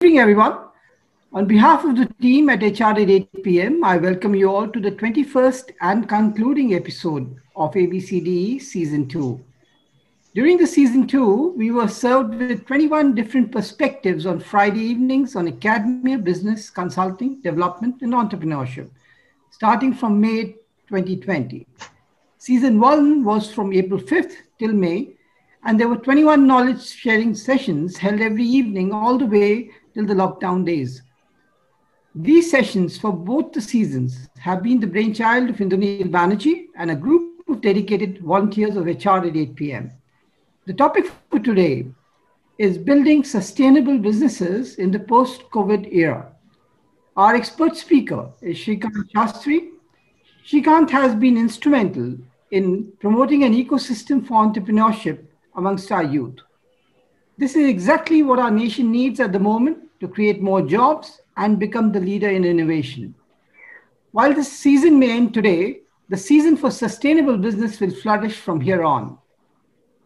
Evening, everyone. On behalf of the team at HR at 8 p.m., I welcome you all to the 21st and concluding episode of ABCDE Season 2. During the Season 2, we were served with 21 different perspectives on Friday evenings on academia, business, consulting, development, and entrepreneurship, starting from May 2020. Season 1 was from April 5th till May, and there were 21 knowledge sharing sessions held every evening all the way till the lockdown days. These sessions for both the seasons have been the brainchild of Indranil Banerjee and a group of dedicated volunteers of HR at 8 p.m. The topic for today is building sustainable businesses in the post-COVID era. Our expert speaker is Shrikant Shastri. Shrikant has been instrumental in promoting an ecosystem for entrepreneurship amongst our youth. This is exactly what our nation needs at the moment to create more jobs and become the leader in innovation. While this season may end today, the season for sustainable business will flourish from here on.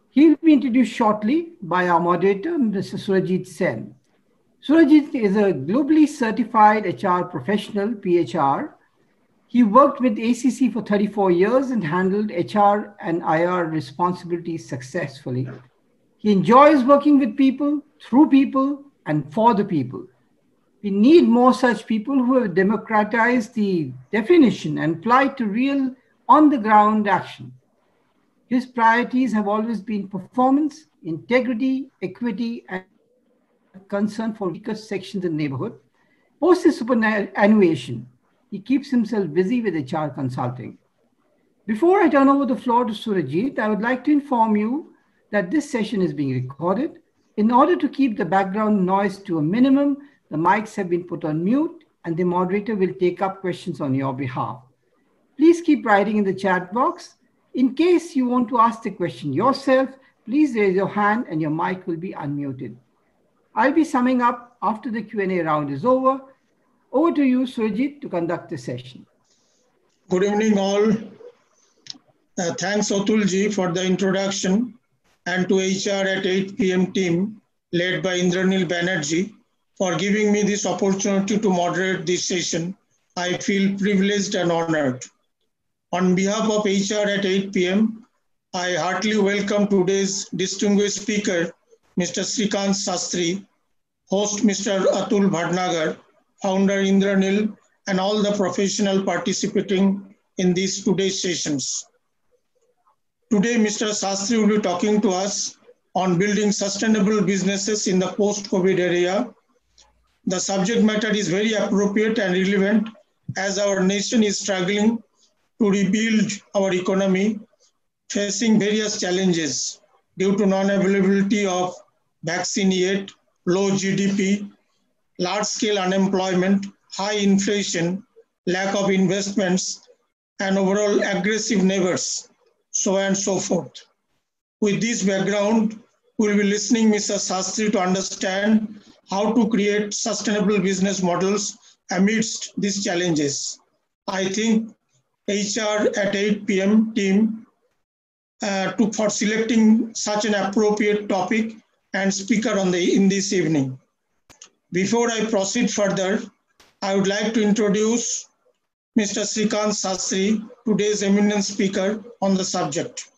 He will be introduced shortly by our moderator, Mr. Surajit Sen. Surajit is a globally certified HR professional, PHR. He worked with ACC for 34 years and handled HR and IR responsibilities successfully. He enjoys working with people, through people, and for the people. We need more such people who have democratized the definition and applied to real on-the-ground action. His priorities have always been performance, integrity, equity, and concern for weaker sections in the neighborhood. Post his superannuation, he keeps himself busy with HR consulting. Before I turn over the floor to Surajit, I would like to inform you that this session is being recorded. In order to keep the background noise to a minimum, the mics have been put on mute and the moderator will take up questions on your behalf. Please keep writing in the chat box. In case you want to ask the question yourself, please raise your hand and your mic will be unmuted. I'll be summing up after the Q&A round is over. Over to you, Surajit, to conduct the session. Good evening, all. Thanks, Atulji, for the introduction, and to HR at 8 p.m. team led by Indranil Banerjee for giving me this opportunity to moderate this session. I feel privileged and honored. On behalf of HR at 8 p.m., I heartily welcome today's distinguished speaker, Mr. Shrikant Shastri, host Mr. Atul Bhatnagar, founder Indranil, and all the professionals participating in these today's sessions. Today, Mr. Shastri will be talking to us on building sustainable businesses in the post-COVID era. The subject matter is very appropriate and relevant as our nation is struggling to rebuild our economy, facing various challenges due to non-availability of vaccine yet, low GDP, large-scale unemployment, high inflation, lack of investments, and overall aggressive neighbors, so on and so forth. With this background, we will be listening Mr. Shastri to understand how to create sustainable business models amidst these challenges. I think HR at 8 p.m. team for selecting such an appropriate topic and speaker in this evening. Before I proceed further, I would like to introduce Mr. Shrikant Shastri, today's eminent speaker on the subject.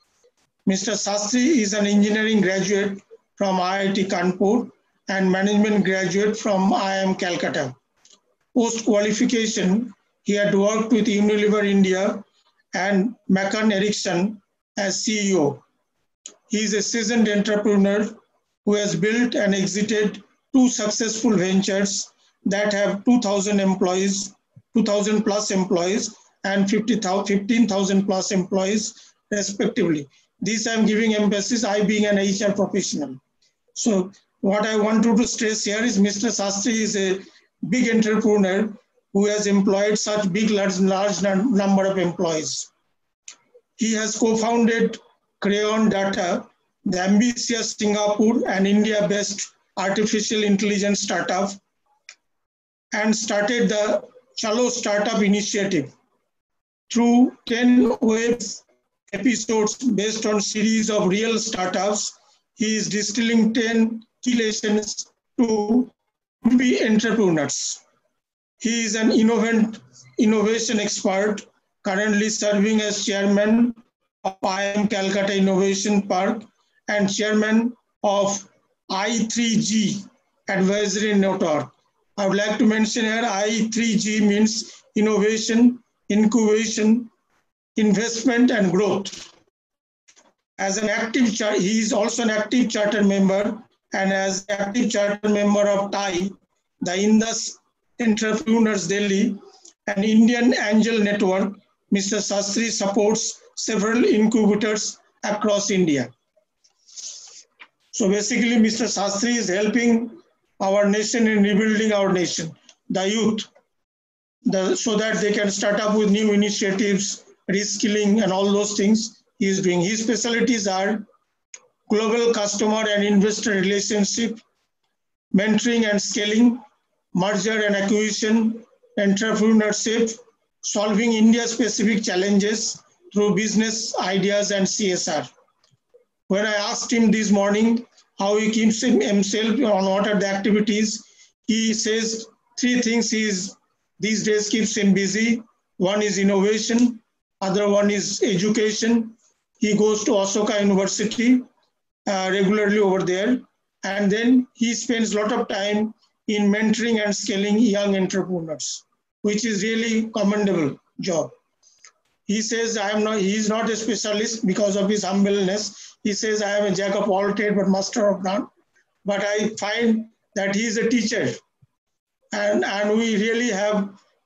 Mr. Shastri is an engineering graduate from IIT Kanpur and management graduate from IIM Calcutta. Post-qualification, he had worked with Unilever India and McCann Erickson as CEO. He is a seasoned entrepreneur who has built and exited 2 successful ventures that have 2,000 employees, 2,000 plus employees, and 15,000 plus employees, respectively. This I'm giving emphasis, I being an HR professional. So what I want to stress here is Mr. Shastri is a big entrepreneur who has employed such large number of employees. He has co-founded Crayon Data, the ambitious Singapore and India-based artificial intelligence startup, and started the Chalo Startup Initiative. Through 10 web episodes based on series of real startups, he is distilling 10 key lessons to would-be entrepreneurs. He is an innovation expert, currently serving as chairman of IIM Calcutta Innovation Park and chairman of I3G Advisory Network. I would like to mention here I3G means innovation, incubation, investment and growth. As an active, he is also an active charter member, and as active charter member of TIE, the Indus Entrepreneurs Delhi, an Indian angel network, Mr. Sastry supports several incubators across India. So basically, Mr. Sastry is helping our nation in rebuilding our nation, the youth, so that they can start up with new initiatives, reskilling and all those things he is doing. His specialties are global customer and investor relationship, mentoring and scaling, merger and acquisition, entrepreneurship, solving India-specific challenges through business ideas and CSR. When I asked him this morning how he keeps himself on what are the activities, he says three things these days keeps him busy. One is innovation, other one is education. He goes to Ashoka University regularly over there, and then he spends a lot of time in mentoring and scaling young entrepreneurs, which is really commendable job. He says he is not a specialist because of his humbleness. He says I am a jack of all trades but master of none. But I find that he is a teacher, and we really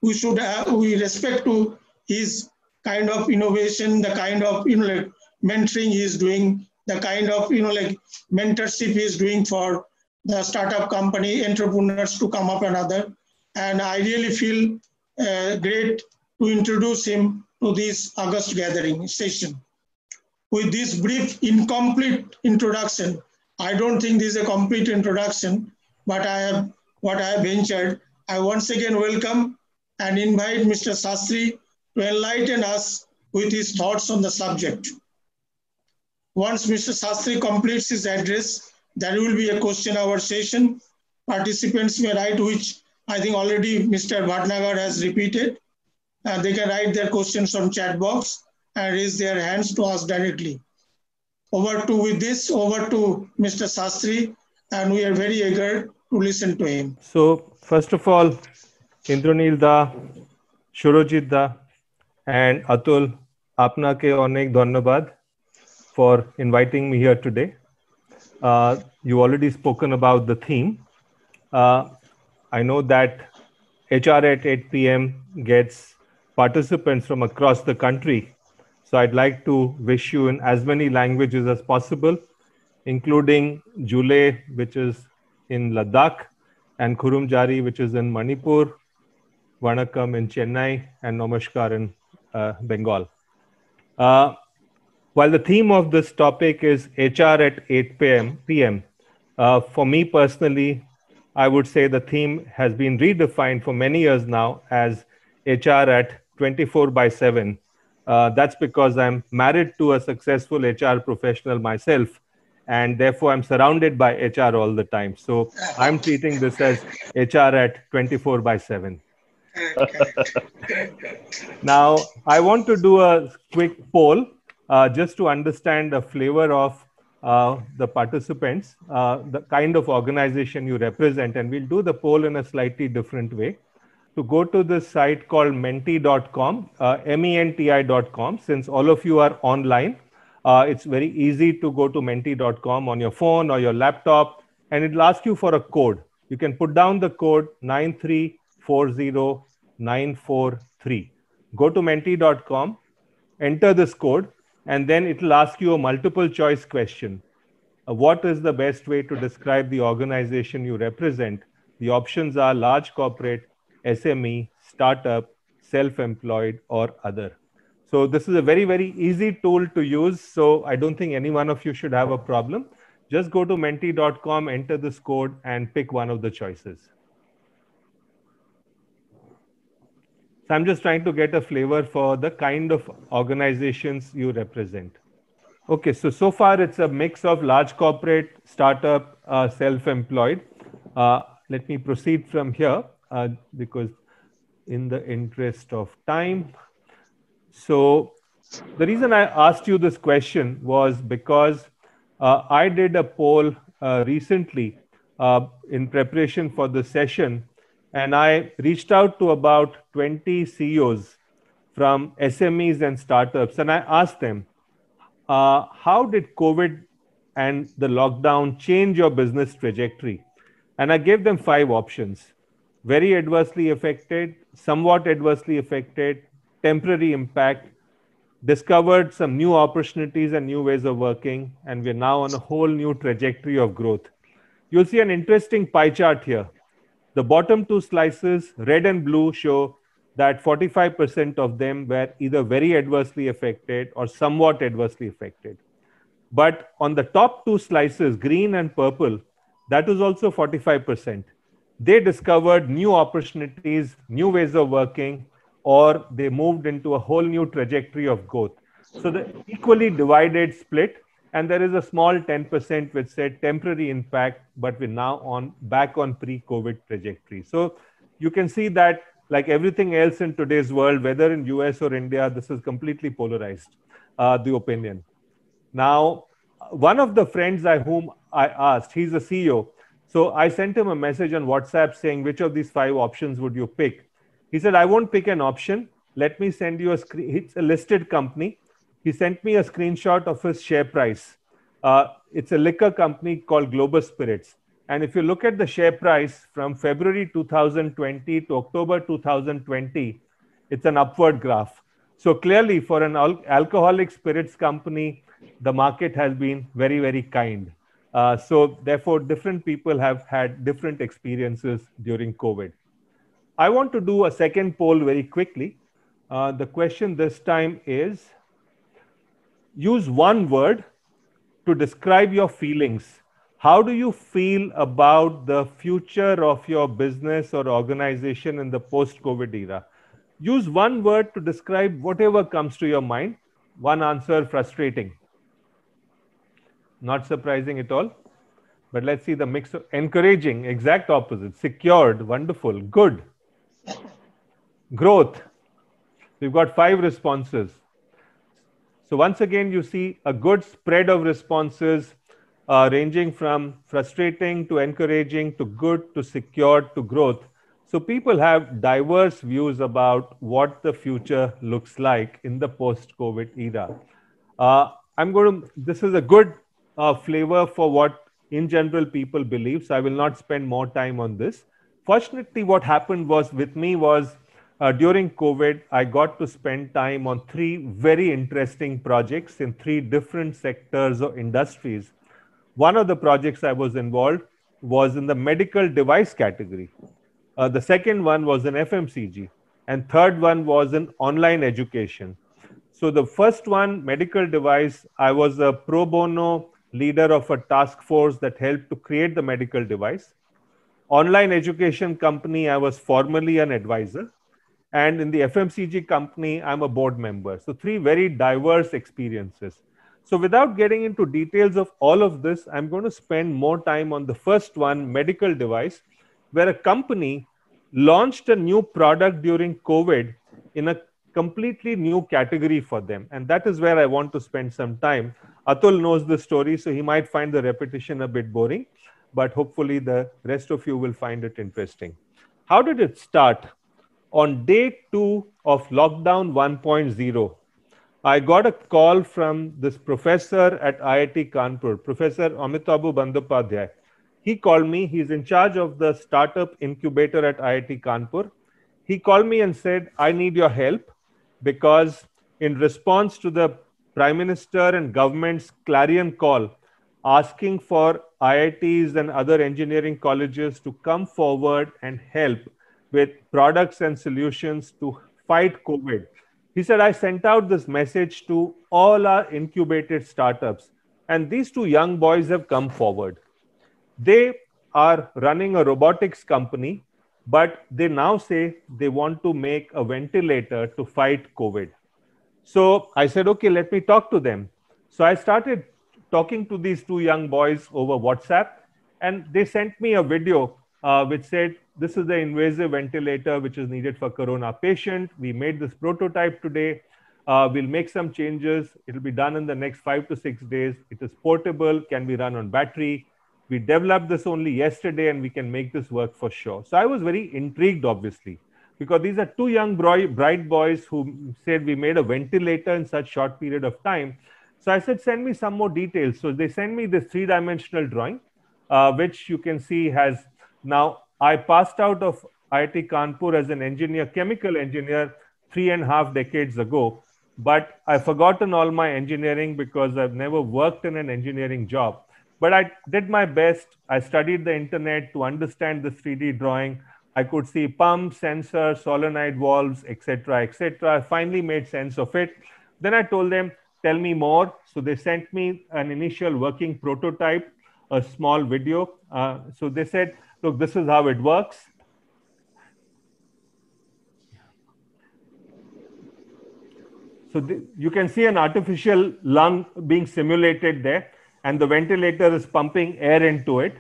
we respect to his kind of innovation, the kind of like mentoring he is doing, the kind of like mentorship he is doing for the startup company entrepreneurs to come up and other. And I really feel great to introduce him to this August gathering session. With this brief, incomplete introduction, I don't think this is a complete introduction, but what I have ventured. I once again welcome and invite Mr. Sastry to enlighten us with his thoughts on the subject. Once Mr. Sastry completes his address, there will be a question hour session. Participants may write, which I think already Mr. Bhatnagar has repeated. They can write their questions on chat box and raise their hands to ask directly. Over to Mr. Sastry, and we are very eager to listen to him. So first of all, Indranil da, Shurojit da, and Atul, apna ke onek dhanyabad for inviting me here today. You already spoken about the theme. I know that HR at 8 p.m. gets participants from across the country. So I'd like to wish you in as many languages as possible, including Jule, which is in Ladakh, and Kurumjari, which is in Manipur, Vanakkam in Chennai, and Namaskar in Bengal. While the theme of this topic is HR at 8 p.m., for me personally, I would say the theme has been redefined for many years now as HR at 24/7. That's because I'm married to a successful HR professional myself, and therefore I'm surrounded by HR all the time. So I'm treating this as HR at 24/7. Now, I want to do a quick poll just to understand the flavor of the participants, the kind of organization you represent, and we'll do the poll in a slightly different way. To go to this site called menti.com, menti.com. Since all of you are online, it's very easy to go to menti.com on your phone or your laptop, and it'll ask you for a code. You can put down the code 9340943. Go to menti.com, enter this code, and then it'll ask you a multiple choice question. What is the best way to describe the organization you represent? The options are large corporate, SME, startup, self-employed, or other. So this is a very, very easy tool to use. So I don't think any one of you should have a problem. Just go to menti.com, enter this code, and pick one of the choices. So I'm just trying to get a flavor for the kind of organizations you represent. Okay, so far it's a mix of large corporate, startup, self-employed. let me proceed from here because in the interest of time. So the reason I asked you this question was because I did a poll recently in preparation for the session, and I reached out to about 20 CEOs from SMEs and startups, and I asked them, how did COVID and the lockdown change your business trajectory? And I gave them 5 options: very adversely affected, somewhat adversely affected, temporary impact, discovered some new opportunities and new ways of working, and we're now on a whole new trajectory of growth. You'll see an interesting pie chart here. The bottom 2 slices, red and blue, show that 45% of them were either very adversely affected or somewhat adversely affected. But on the top 2 slices, green and purple, that was also 45%. They discovered new opportunities, new ways of working, or they moved into a whole new trajectory of growth. So the equally divided split, and there is a small 10% which said temporary impact, but we're now back on pre-COVID trajectory. So you can see that, like everything else in today's world, whether in US or India, this is completely polarized, the opinion. Now, one of the friends whom I asked, he's a CEO. So I sent him a message on WhatsApp saying, which of these 5 options would you pick? He said, I won't pick an option. Let me send you a screen. It's a listed company. He sent me a screenshot of his share price. It's a liquor company called Globus Spirits. And if you look at the share price from February 2020 to October 2020, it's an upward graph. So clearly, for an alcoholic spirits company, the market has been very, very kind. So therefore, different people have had different experiences during COVID. I want to do a second poll very quickly. The question this time is, use one word to describe your feelings. How do you feel about the future of your business or organization in the post-COVID era? Use one word to describe whatever comes to your mind. One answer, frustrating. Not surprising at all. But let's see the mix of encouraging, exact opposite, secured, wonderful, good, growth. We've got 5 responses. So once again, you see a good spread of responses ranging from frustrating to encouraging to good to secured to growth. So people have diverse views about what the future looks like in the post-COVID era. This is a good flavor for what in general people believe, so I will not spend more time on this. Fortunately, what happened with me was during COVID, I got to spend time on 3 very interesting projects in 3 different sectors or industries. One of the projects I was involved was in the medical device category. The second one was in FMCG, and third one was in online education. So the first one, medical device, I was a pro bono leader of a task force that helped to create the medical device. Online education company, I was formerly an advisor. And in the FMCG company, I'm a board member. So 3 very diverse experiences. So without getting into details of all of this, I'm going to spend more time on the first one, medical device, where a company launched a new product during COVID in a completely new category for them. And that is where I want to spend some time. Atul knows the story, so he might find the repetition a bit boring, but hopefully the rest of you will find it interesting. How did it start? On day 2 of lockdown 1.0, I got a call from this professor at IIT Kanpur, Professor Amitabh Bandyopadhyay. He called me. He's in charge of the startup incubator at IIT Kanpur. He called me and said, I need your help because in response to the Prime Minister and government's clarion call asking for IITs and other engineering colleges to come forward and help with products and solutions to fight COVID. He said, I sent out this message to all our incubated startups, and these 2 young boys have come forward. They are running a robotics company, but they now say they want to make a ventilator to fight COVID. So I said, okay, let me talk to them. So I started talking to these 2 young boys over WhatsApp, and they sent me a video which said, this is the invasive ventilator which is needed for corona patient. We made this prototype today. We'll make some changes. It'll be done in the next 5 to 6 days. It is portable, can be run on battery. We developed this only yesterday and we can make this work for sure. So I was very intrigued, obviously, because these are two young bright boys who said we made a ventilator in such short period of time. So I said, send me some more details. So they sent me this 3-dimensional drawing, which you can see has now, I passed out of IIT Kanpur as an engineer, chemical engineer, 3.5 decades ago. But I've forgotten all my engineering because I've never worked in an engineering job. But I did my best. I studied the internet to understand this 3D drawing. I could see pumps, sensors, solenoid valves, etc., etc. I finally made sense of it. Then I told them, tell me more. So they sent me an initial working prototype, a small video. So they said, look, this is how it works. So you can see an artificial lung being simulated there, and the ventilator is pumping air into it.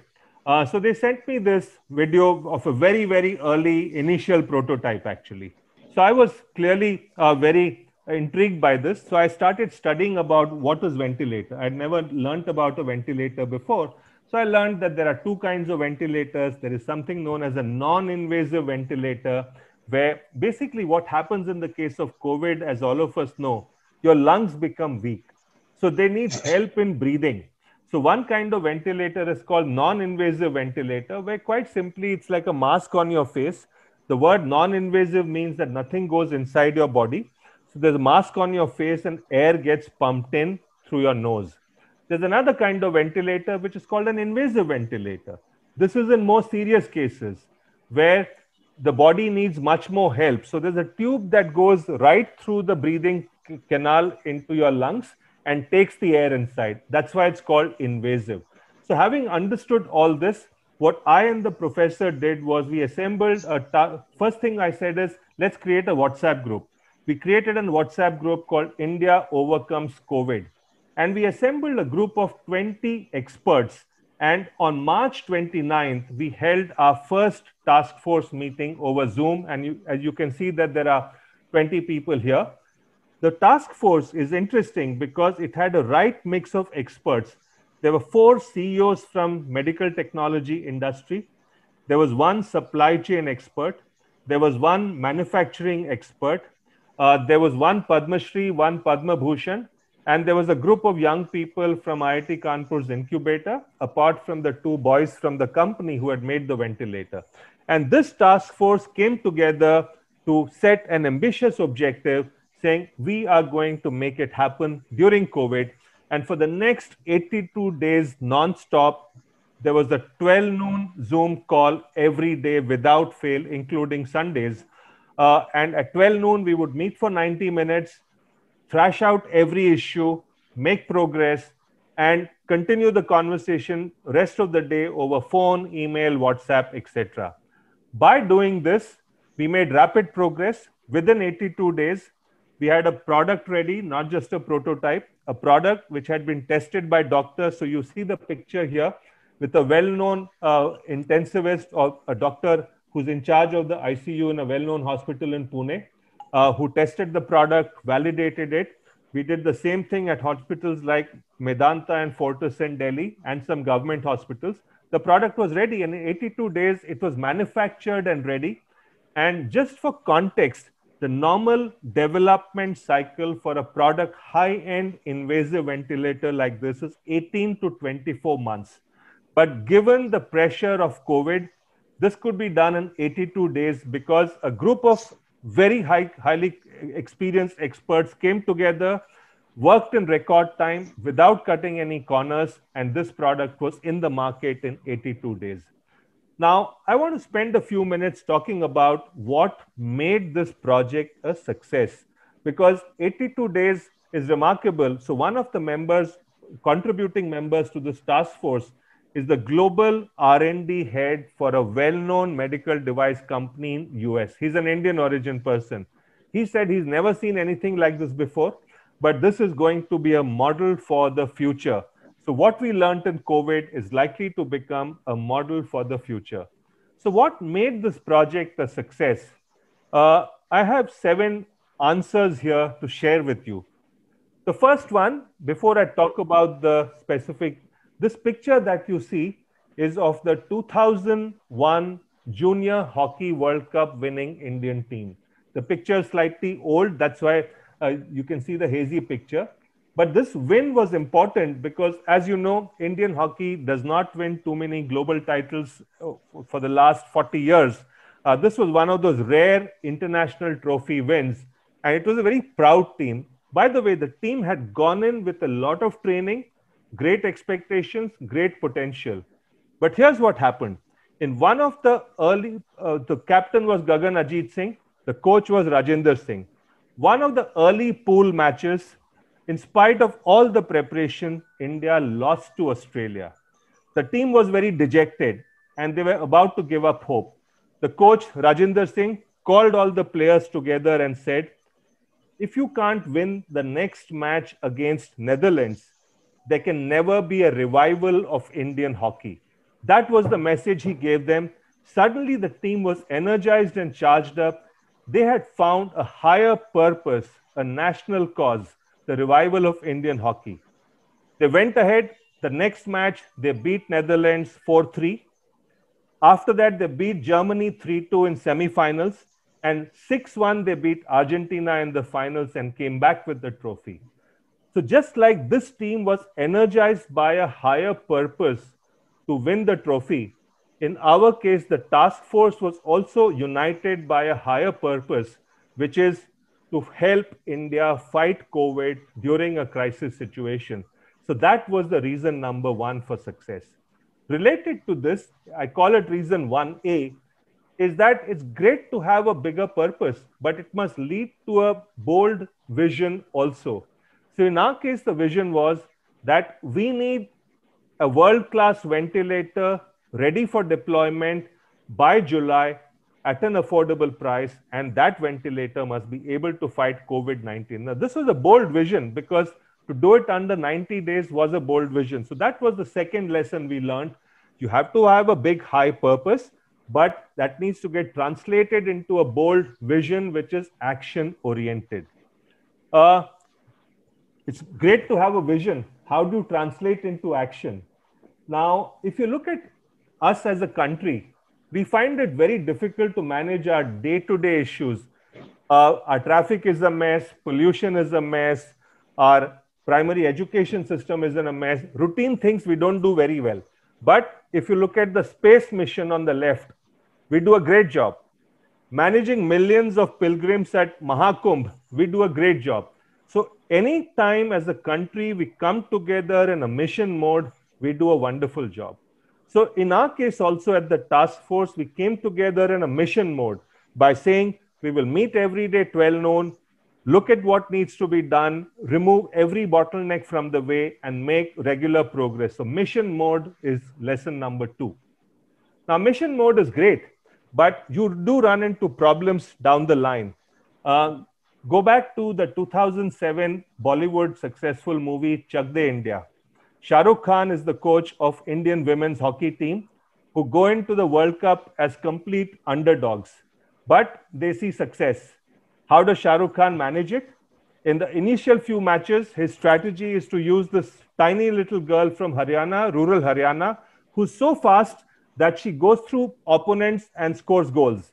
So they sent me this video of a very, very early initial prototype, actually. So I was clearly very intrigued by this. So I started studying about what is ventilator. I'd never learned about a ventilator before. So I learned that there are two kinds of ventilators. There is something known as a non-invasive ventilator, where basically what happens in the case of COVID, as all of us know, your lungs become weak. So they need help in breathing. So one kind of ventilator is called non-invasive ventilator, where quite simply, it's like a mask on your face. The word non-invasive means that nothing goes inside your body. So there's a mask on your face and air gets pumped in through your nose. There's another kind of ventilator, which is called an invasive ventilator. This is in more serious cases where the body needs much more help. So there's a tube that goes right through the breathing canal into your lungs and takes the air inside. That's why it's called invasive. So having understood all this, what I and the professor did was we assembled first thing I said is, let's create a WhatsApp group. We created a WhatsApp group called India Overcomes COVID. And we assembled a group of 20 experts. And on March 29th, we held our first task force meeting over Zoom. And as you can see that there are 20 people here. The task force is interesting because it had a right mix of experts. There were 4 CEOs from medical technology industry. There was 1 supply chain expert. There was 1 manufacturing expert. There was 1 Padma Shri, 1 Padma Bhushan. And there was a group of young people from IIT Kanpur's incubator, apart from the 2 boys from the company who had made the ventilator. And this task force came together to set an ambitious objective, saying we are going to make it happen during COVID. And for the next 82 days non-stop, there was a 12 noon Zoom call every day without fail, including Sundays. And at 12 noon, we would meet for 90 minutes, thrash out every issue, make progress, and continue the conversation rest of the day over phone, email, WhatsApp, etc. By doing this, we made rapid progress. Within 82 days, we had a product ready, not just a prototype, a product which had been tested by doctors. So you see the picture here with a well-known intensivist or a doctor who's in charge of the ICU in a well-known hospital in Pune, who tested the product, validated it. We did the same thing at hospitals like Medanta and Fortis in Delhi and some government hospitals. The product was ready, and in 82 days, it was manufactured and ready. And just for context, the normal development cycle for a product high-end invasive ventilator like this is 18 to 24 months. But given the pressure of COVID, this could be done in 82 days because a group of very highly experienced experts came together, worked in record time without cutting any corners, and this product was in the market in 82 days. Now, I want to spend a few minutes talking about what made this project a success, because 82 days is remarkable. So one of the members, contributing members to this task force, is the global R&D head for a well-known medical device company in US. He's an Indian origin person. He said he's never seen anything like this before, but this is going to be a model for the future. So what we learned in COVID is likely to become a model for the future. So what made this project a success? I have 7 answers here to share with you. The first one, before I talk about the specific, this picture that you see is of the 2001 Junior Hockey World Cup winning Indian team. The picture is slightly old, that's why you can see the hazy picture. But this win was important because, as you know, Indian hockey does not win too many global titles for the last 40 years. This was one of those rare international trophy wins, and it was a very proud team. By the way, the team had gone in with a lot of training, great expectations, great potential. But here's what happened. In one of the the captain was Gagan Ajit Singh, the coach was Rajinder Singh. One of the early pool matches, in spite of all the preparation, India lost to Australia. The team was very dejected and they were about to give up hope. The coach, Rajinder Singh, called all the players together and said, if you can't win the next match against Netherlands, there can never be a revival of Indian hockey. That was the message he gave them. Suddenly the team was energized and charged up. They had found a higher purpose, a national cause, the revival of Indian hockey. They went ahead. The next match, they beat Netherlands 4-3. After that, they beat Germany 3-2 in semifinals. And 6-1, they beat Argentina in the finals and came back with the trophy. So just like this team was energized by a higher purpose to win the trophy, in our case, the task force was also united by a higher purpose, which is to help India fight COVID during a crisis situation. So that was the reason number 1 for success. Related to this, I call it reason 1A, is that it's great to have a bigger purpose, but it must lead to a bold vision also. So in our case, the vision was that we need a world-class ventilator ready for deployment by July at an affordable price, and that ventilator must be able to fight COVID-19. Now, this was a bold vision because to do it under 90 days was a bold vision. So that was the second lesson we learned. You have to have a big, high purpose, but that needs to get translated into a bold vision, which is action-oriented. It's great to have a vision. How do you translate into action? Now, if you look at us as a country, we find it very difficult to manage our day-to-day issues. Our traffic is a mess, pollution is a mess, our primary education system is in a mess. Routine things we don't do very well. But if you look at the space mission on the left, we do a great job. Managing millions of pilgrims at Mahakumbh, we do a great job. So any time as a country we come together in a mission mode, we do a wonderful job. So in our case also at the task force, we came together in a mission mode by saying we will meet every day 12 noon, look at what needs to be done, remove every bottleneck from the way and make regular progress. So mission mode is lesson number 2. Now mission mode is great, but you do run into problems down the line. Go back to the 2007 Bollywood successful movie Chak De India. Shah Rukh Khan is the coach of Indian women's hockey team who go into the World Cup as complete underdogs, but they see success. How does Shah Rukh Khan manage it? In the initial few matches, his strategy is to use this tiny little girl from Haryana, rural Haryana, who's so fast that she goes through opponents and scores goals.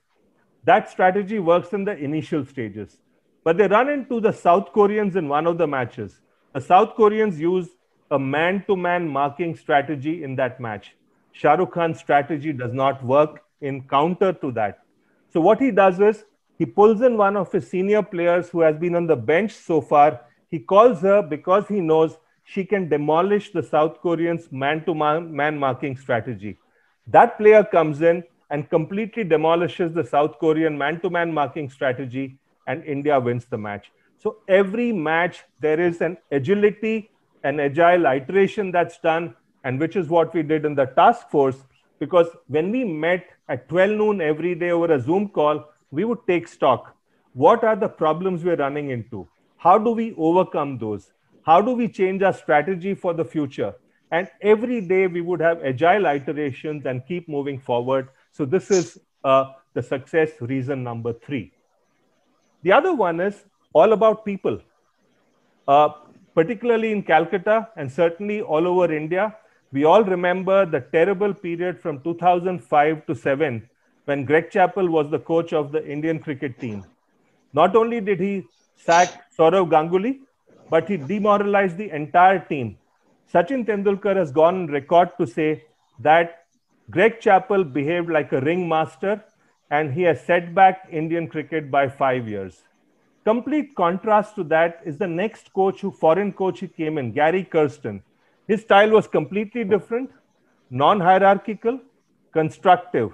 That strategy works in the initial stages. But they run into the South Koreans in one of the matches. The South Koreans use a man-to-man marking strategy in that match. Shah Rukh Khan's strategy does not work in counter to that. So what he does is, he pulls in one of his senior players who has been on the bench so far. He calls her because he knows she can demolish the South Koreans' man-to-man marking strategy. That player comes in and completely demolishes the South Korean man-to-man marking strategy, and India wins the match. So every match, there is an agility, an agile iteration that's done, and which is what we did in the task force, because when we met at 12 noon every day over a Zoom call, we would take stock. What are the problems we're running into? How do we overcome those? How do we change our strategy for the future? And every day we would have agile iterations and keep moving forward. So this is the success reason number 3. The other one is all about people. Particularly in Calcutta and certainly all over India, we all remember the terrible period from 2005 to 7 when Greg Chappell was the coach of the Indian cricket team. Not only did he sack Sourav Ganguly, but he demoralized the entire team. Sachin Tendulkar has gone on record to say that Greg Chappell behaved like a ringmaster and he has set back Indian cricket by 5 years. Complete contrast to that is the next coach, foreign coach who came in, Gary Kirsten. His style was completely different, non-hierarchical, constructive.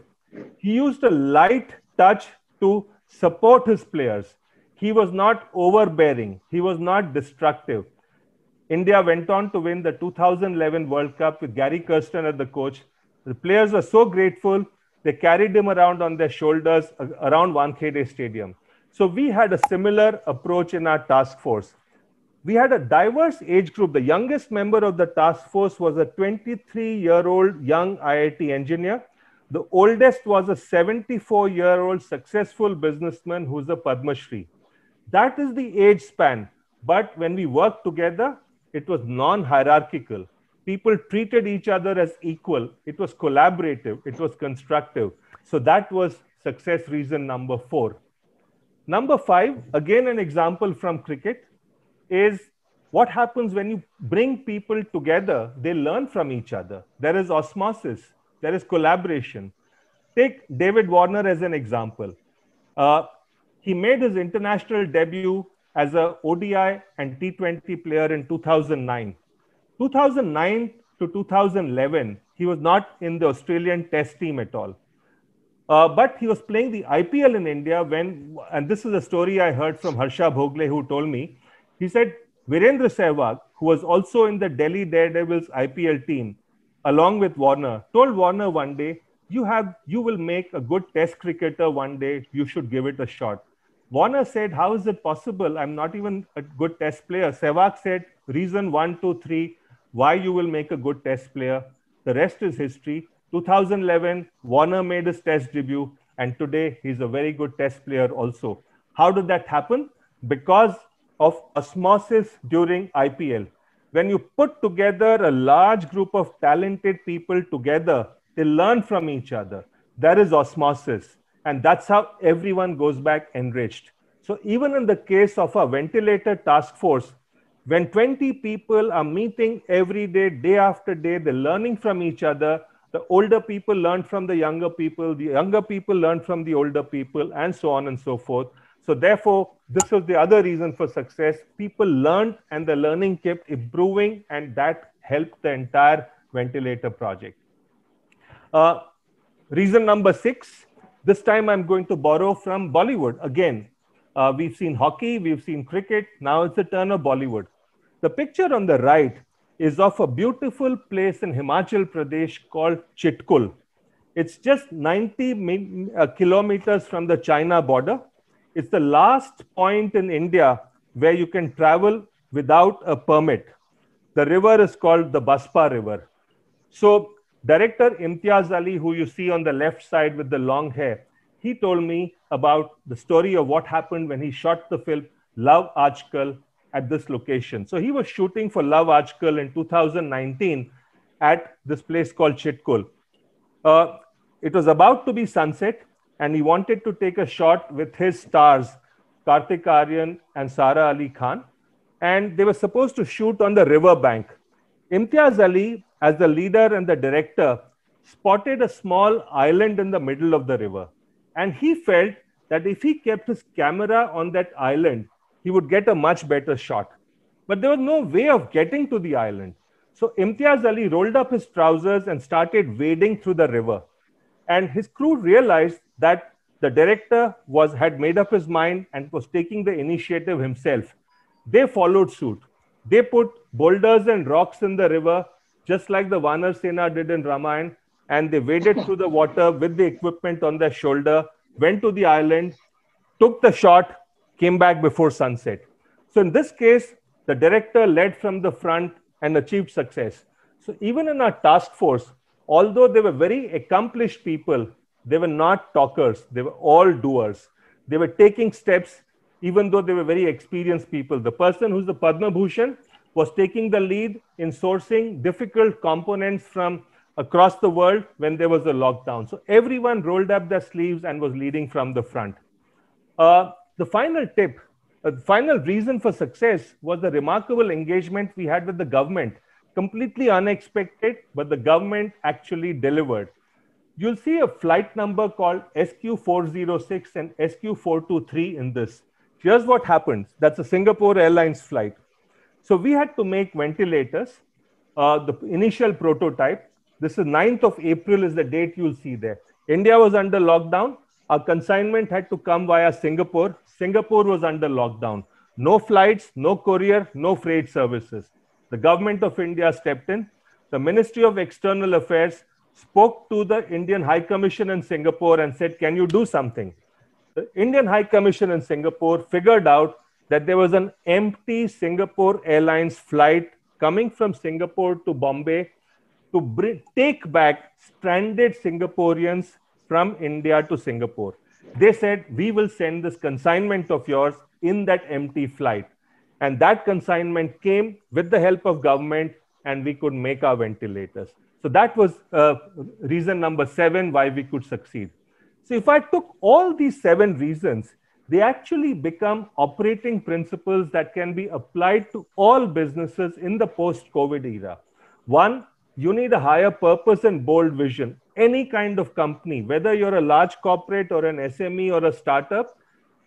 He used a light touch to support his players. He was not overbearing. He was not destructive. India went on to win the 2011 World Cup with Gary Kirsten as the coach. The players were so grateful, they carried him around on their shoulders around Wankhede Stadium. So we had a similar approach in our task force. We had a diverse age group. The youngest member of the task force was a 23-year-old young IIT engineer. The oldest was a 74-year-old successful businessman who's a Padma Shri. That is the age span. But when we worked together, it was non-hierarchical. People treated each other as equal. It was collaborative. It was constructive. So that was success reason number 4. Number 5, again an example from cricket, is what happens when you bring people together. They learn from each other. There is osmosis. There is collaboration. Take David Warner as an example. He made his international debut as a ODI and T20 player in 2009. 2009 to 2011, he was not in the Australian Test team at all. But he was playing the IPL in India when, and this is a story I heard from Harsha Bhogle, who told me, he said, Virendra Sehwag, who was also in the Delhi Daredevils IPL team, along with Warner, told Warner one day, you will make a good test cricketer one day, you should give it a shot. Warner said, how is it possible? I'm not even a good test player. Sehwag said, reason 1, 2, 3, why you will make a good test player. The rest is history. 2011, Warner made his test debut, and today he's a very good test player also. How did that happen? Because of osmosis during IPL. When you put together a large group of talented people together, they learn from each other. There is osmosis, and that's how everyone goes back enriched. So even in the case of a ventilator task force, when 20 people are meeting every day, day after day, they're learning from each other. The older people learn from the younger people learn from the older people, and so on and so forth. So therefore, this was the other reason for success. People learned and the learning kept improving, and that helped the entire ventilator project. Reason number 6, this time I'm going to borrow from Bollywood. Again, we've seen hockey, we've seen cricket. Now it's the turn of Bollywood. The picture on the right is of a beautiful place in Himachal Pradesh called Chitkul. It's just 90 kilometers from the China border. It's the last point in India where you can travel without a permit. The river is called the Baspa River. So director Imtiaz Ali, who you see on the left side with the long hair, he told me about the story of what happened when he shot the film Love Aajkal at this location. So he was shooting for Love Aajkal in 2019 at this place called Chitkul. It was about to be sunset, and he wanted to take a shot with his stars, Kartik Aaryan and Sara Ali Khan, and they were supposed to shoot on the river bank. Imtiaz Ali, as the leader and the director, spotted a small island in the middle of the river, and he felt that if he kept his camera on that island, he would get a much better shot. But there was no way of getting to the island. So Imtiaz Ali rolled up his trousers and started wading through the river. And his crew realized that the director had made up his mind and was taking the initiative himself. They followed suit. They put boulders and rocks in the river, just like the Vanar Sena did in Ramayana, and they waded through the water with the equipment on their shoulder, went to the island, took the shot, came back before sunset. So in this case, the director led from the front and achieved success. So even in our task force, although they were very accomplished people, They were not talkers. They were all doers. They were taking steps, even though they were very experienced people. The person who's the Padma Bhushan was taking the lead in sourcing difficult components from across the world when there was a lockdown. So everyone rolled up their sleeves and was leading from the front. The final tip, the final reason for success was the remarkable engagement we had with the government. Completely unexpected, but the government actually delivered. You'll see a flight number called SQ406 and SQ423 in this. Here's what happens. That's a Singapore Airlines flight. So we had to make ventilators, the initial prototype. This is 9th of April is the date you'll see there. India was under lockdown. Our consignment had to come via Singapore. Singapore was under lockdown. No flights, no courier, no freight services. The government of India stepped in. The Ministry of External Affairs spoke to the Indian High Commission in Singapore and said, can you do something? The Indian High Commission in Singapore figured out that there was an empty Singapore Airlines flight coming from Singapore to Bombay to take back stranded Singaporeans from India to Singapore. They said, we will send this consignment of yours in that empty flight. And that consignment came with the help of government, and we could make our ventilators. So that was reason number 7 why we could succeed. So if I took all these 7 reasons, they actually become operating principles that can be applied to all businesses in the post-COVID era. 1, you need a higher purpose and bold vision. Any kind of company, whether you're a large corporate or an SME or a startup,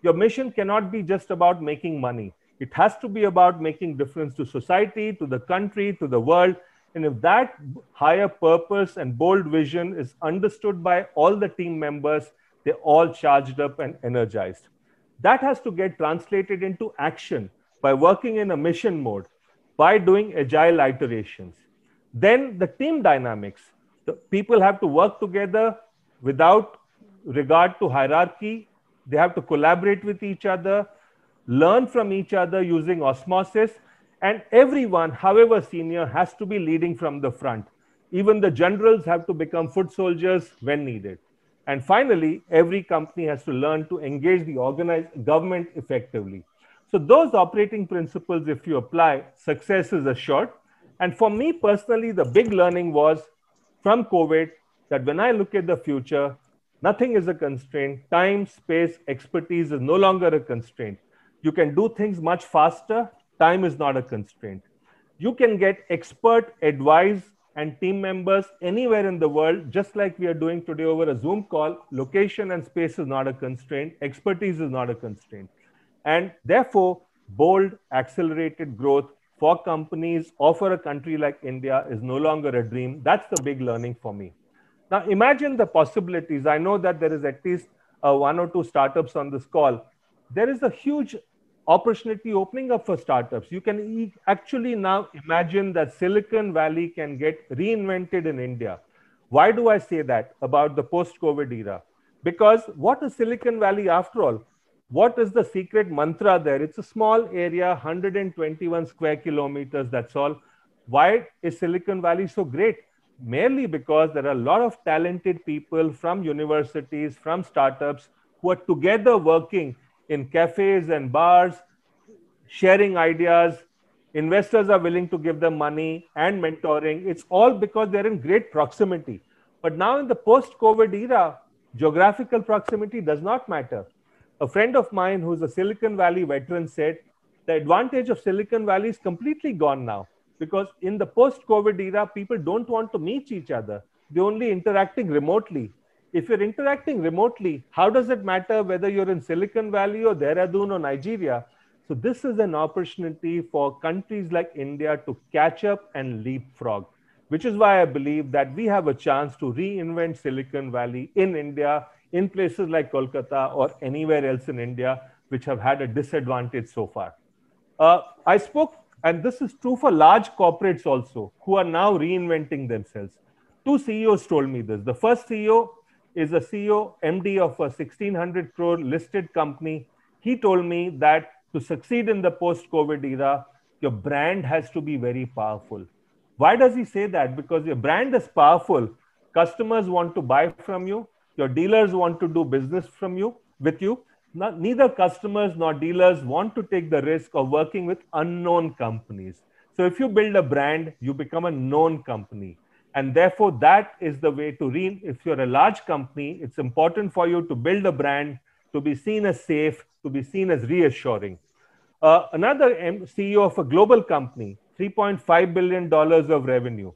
your mission cannot be just about making money. It has to be about making difference to society, to the country, to the world. And if that higher purpose and bold vision is understood by all the team members, they're all charged up and energized. That has to get translated into action by working in a mission mode, by doing agile iterations. Then the team dynamics. The people have to work together without regard to hierarchy. They have to collaborate with each other, learn from each other using osmosis, and everyone, however senior, has to be leading from the front. Even the generals have to become foot soldiers when needed. And finally, every company has to learn to engage the organized government effectively. So those operating principles, if you apply, success is assured. And for me personally, the big learning was from COVID that when I look at the future, nothing is a constraint. Time, space, expertise is no longer a constraint. You can do things much faster. Time is not a constraint. You can get expert advice and team members anywhere in the world, just like we are doing today over a Zoom call. Location and space is not a constraint. Expertise is not a constraint. And therefore, bold, accelerated growth for companies or for a country like India is no longer a dream. That's the big learning for me. Now, imagine the possibilities. I know that there is at least 1 or 2 startups on this call. There is a huge opportunity opening up for startups. You can actually now imagine that Silicon Valley can get reinvented in India. Why do I say that about the post-COVID era? Because what is Silicon Valley after all? What is the secret mantra there? It's a small area, 121 square kilometers, that's all. Why is Silicon Valley so great? Merely because there are a lot of talented people from universities, from startups, who are together working in cafes and bars, sharing ideas. Investors are willing to give them money and mentoring. It's all because they're in great proximity. But now in the post-COVID era, geographical proximity does not matter. A friend of mine who's a Silicon Valley veteran said, the advantage of Silicon Valley is completely gone now, because in the post-COVID era, people don't want to meet each other. They're only interacting remotely. If you're interacting remotely, how does it matter whether you're in Silicon Valley or Dehradun or Nigeria? So this is an opportunity for countries like India to catch up and leapfrog, which is why I believe that we have a chance to reinvent Silicon Valley in India, in places like Kolkata or anywhere else in India, which have had a disadvantage so far. I spoke, and this is true for large corporates also, who are now reinventing themselves. 2 CEOs told me this. The first CEO is a CEO, MD of a 1,600 crore listed company. He told me that to succeed in the post-COVID era, your brand has to be very powerful. Why does he say that? Because your brand is powerful. Customers want to buy from you. Your dealers want to do business with you. Neither customers nor dealers want to take the risk of working with unknown companies. So if you build a brand, you become a known company. And therefore, that is the way to if you're a large company, it's important for you to build a brand, to be seen as safe, to be seen as reassuring. Another CEO of a global company, $3.5 billion of revenue,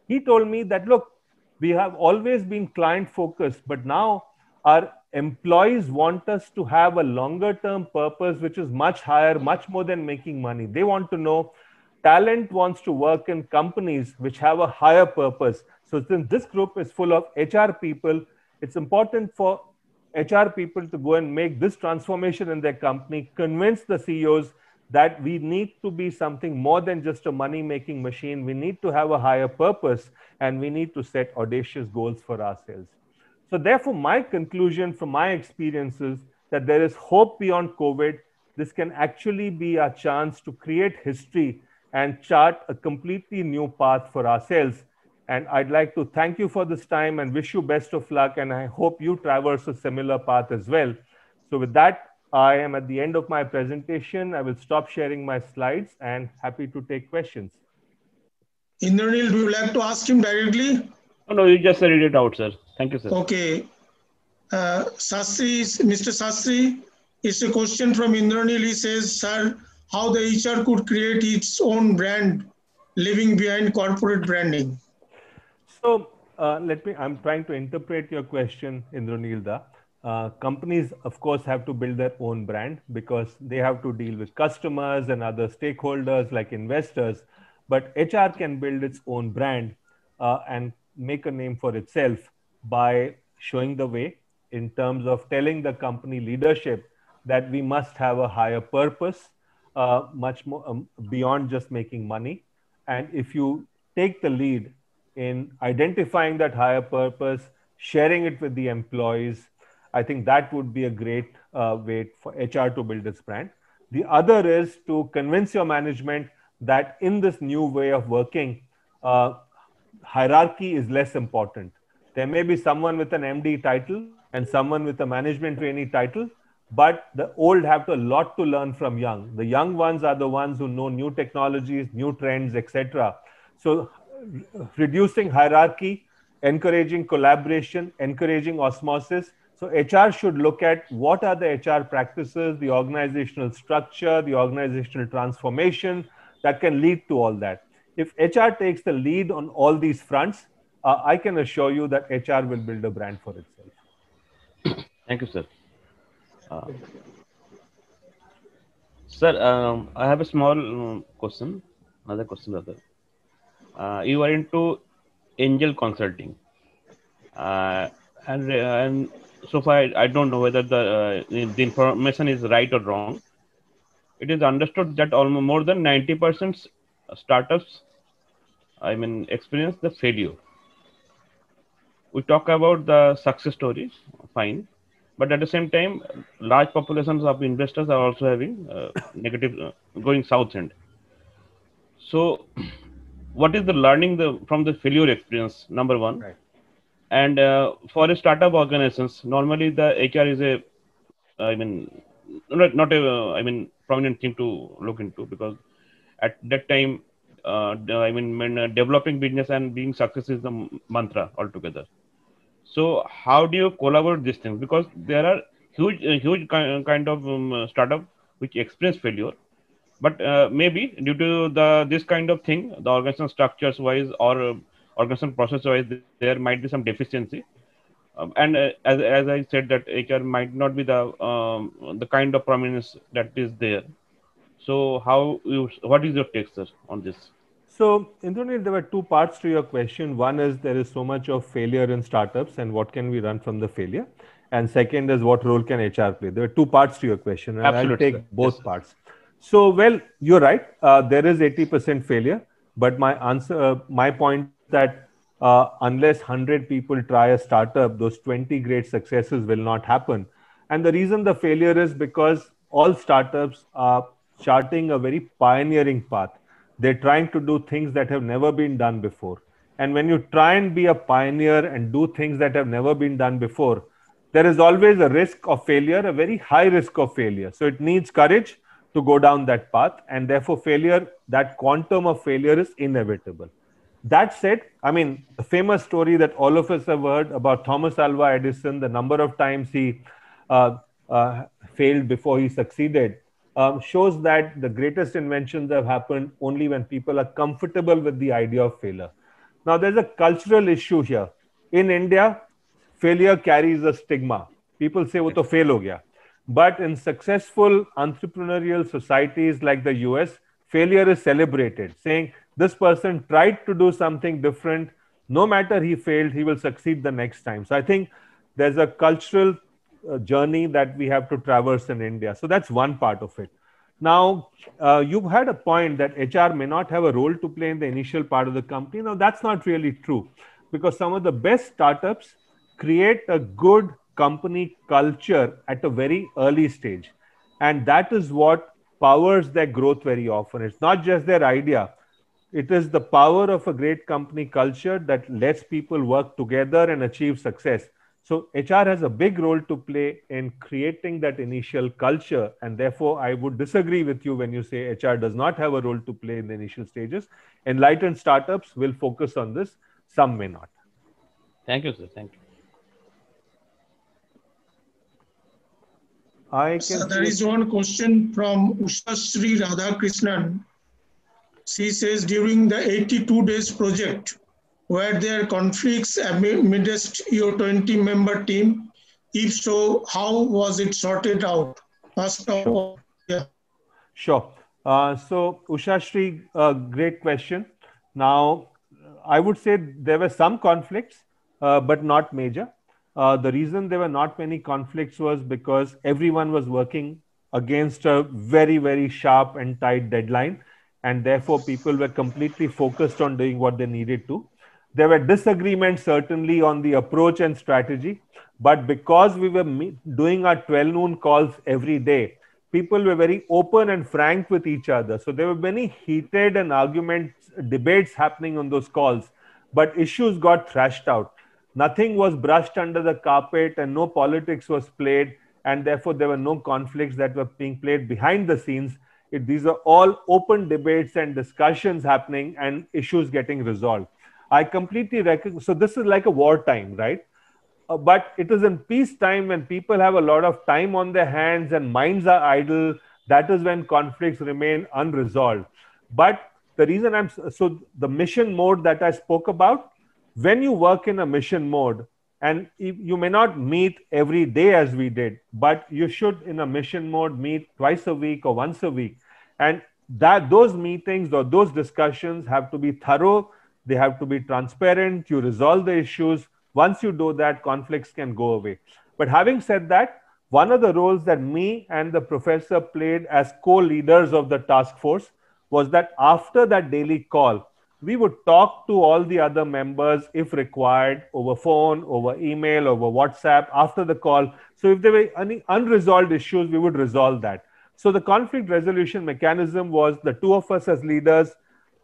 he told me that, look, we have always been client focused, but now our employees want us to have a longer term purpose, which is much higher, much more than making money. They want to know talent wants to work in companies which have a higher purpose. So since this group is full of HR people, it's important for HR people to go and make this transformation in their company, convince the CEOs that we need to be something more than just a money-making machine. We need to have a higher purpose, and we need to set audacious goals for ourselves. So therefore, my conclusion from my experience is that there is hope beyond COVID. This can actually be a chance to create history and chart a completely new path for ourselves. And I'd like to thank you for this time and wish you best of luck. And I hope you traverse a similar path as well. So with that, I am at the end of my presentation. I will stop sharing my slides and happy to take questions. Indranil, do you like to ask him directly? No, you just read it out, sir. Thank you, sir. Okay. Mr. Sastry, it's a question from Indranil. He says, sir, how the HR could create its own brand, leaving behind corporate branding? So I'm trying to interpret your question, Indranil. Companies, of course, have to build their own brand because they have to deal with customers and other stakeholders like investors. But HR can build its own brand and make a name for itself by showing the way in terms of telling the company leadership that we must have a higher purpose, much more beyond just making money. And if you take the lead in identifying that higher purpose, sharing it with the employees, I think that would be a great way for HR to build its brand. The other is to convince your management that in this new way of working, hierarchy is less important. There may be someone with an MD title and someone with a management trainee title, but the old have a lot to learn from young. The young ones are the ones who know new technologies, new trends, etc. So reducing hierarchy, encouraging collaboration, encouraging osmosis. So HR should look at what are the HR practices, the organizational structure, the organizational transformation that can lead to all that. If HR takes the lead on all these fronts, I can assure you that HR will build a brand for itself. Thank you, sir. Sir, I have a small question. Another question, rather. You are into angel consulting, and so far I don't know whether the information is right or wrong. It is understood that almost more than 90% startups, experience the failure. We talk about the success stories, fine, but at the same time, large populations of investors are also having negative, going south end. So, what is the learning from the failure experience? Number one, right. And for a startup organizations, normally the HR is not a prominent thing to look into, because at that time, when developing business and being success is the mantra altogether. So how do you collaborate these things? Because there are huge kind of startup which experience failure, but maybe due to this kind of thing, the organization structures wise or organization process wise, there might be some deficiency. And as I said, that HR might not be the kind of prominence that is there. So what is your take, sir, on this? So, Indranil, there were two parts to your question. One is there is so much of failure in startups and what can we run from the failure? And second is what role can HR play? There are two parts to your question. And Absolutely, I'll take both parts. So, well, you're right. There is 80% failure. But my point is that unless 100 people try a startup, those 20 great successes will not happen. And the reason the failure is because all startups are charting a very pioneering path. They're trying to do things that have never been done before. And when you try and be a pioneer and do things that have never been done before, there is always a risk of failure, a very high risk of failure. So it needs courage to go down that path. And therefore, failure, that quantum of failure is inevitable. That said, I mean, the famous story that all of us have heard about Thomas Alva Edison, the number of times he uh, failed before he succeeded, shows that the greatest inventions have happened only when people are comfortable with the idea of failure. Now, there's a cultural issue here. In India, failure carries a stigma. People say, "वो तो fail हो गया." But in successful entrepreneurial societies like the US, failure is celebrated, saying this person tried to do something different. No matter he failed, he will succeed the next time. So I think there's a cultural journey that we have to traverse in India. So that's one part of it. Now, you've had a point that HR may not have a role to play in the initial part of the company. Now, that's not really true, because some of the best startups create a good company culture at a very early stage. And that is what powers their growth very often. It's not just their idea. It is the power of a great company culture that lets people work together and achieve success. So HR has a big role to play in creating that initial culture. And therefore, I would disagree with you when you say HR does not have a role to play in the initial stages. Enlightened startups will focus on this. Some may not. Thank you, sir. Thank you. There is one question from Usha Sri Radhakrishnan. She says, during the 82 days project, were there conflicts amidst your 20-member team? If so, how was it sorted out? First of all, yeah. Sure. So, Usha Sri, great question. Now, I would say there were some conflicts, but not major. The reason there were not many conflicts was because everyone was working against a very, very sharp and tight deadline. And therefore, people were completely focused on doing what they needed to. There were disagreements, certainly, on the approach and strategy. But because we were doing our 12 noon calls every day, people were very open and frank with each other. So there were many heated and debates happening on those calls. But issues got thrashed out. Nothing was brushed under the carpet and no politics was played. And therefore, there were no conflicts that were being played behind the scenes. These are all open debates and discussions happening and issues getting resolved. I completely recognize. So this is like a wartime, right? But it is in peacetime when people have a lot of time on their hands and minds are idle. That is when conflicts remain unresolved. But the reason so the mission mode that I spoke about, when you work in a mission mode, and you may not meet every day as we did, but you should in a mission mode meet twice a week or once a week. And those meetings or those discussions have to be thorough. They have to be transparent. You resolve the issues. Once you do that, conflicts can go away. But having said that, one of the roles that me and the professor played as co-leaders of the task force was that after that daily call, we would talk to all the other members if required over phone, over email, over WhatsApp after the call. So if there were any unresolved issues, we would resolve that. So the conflict resolution mechanism was the two of us as leaders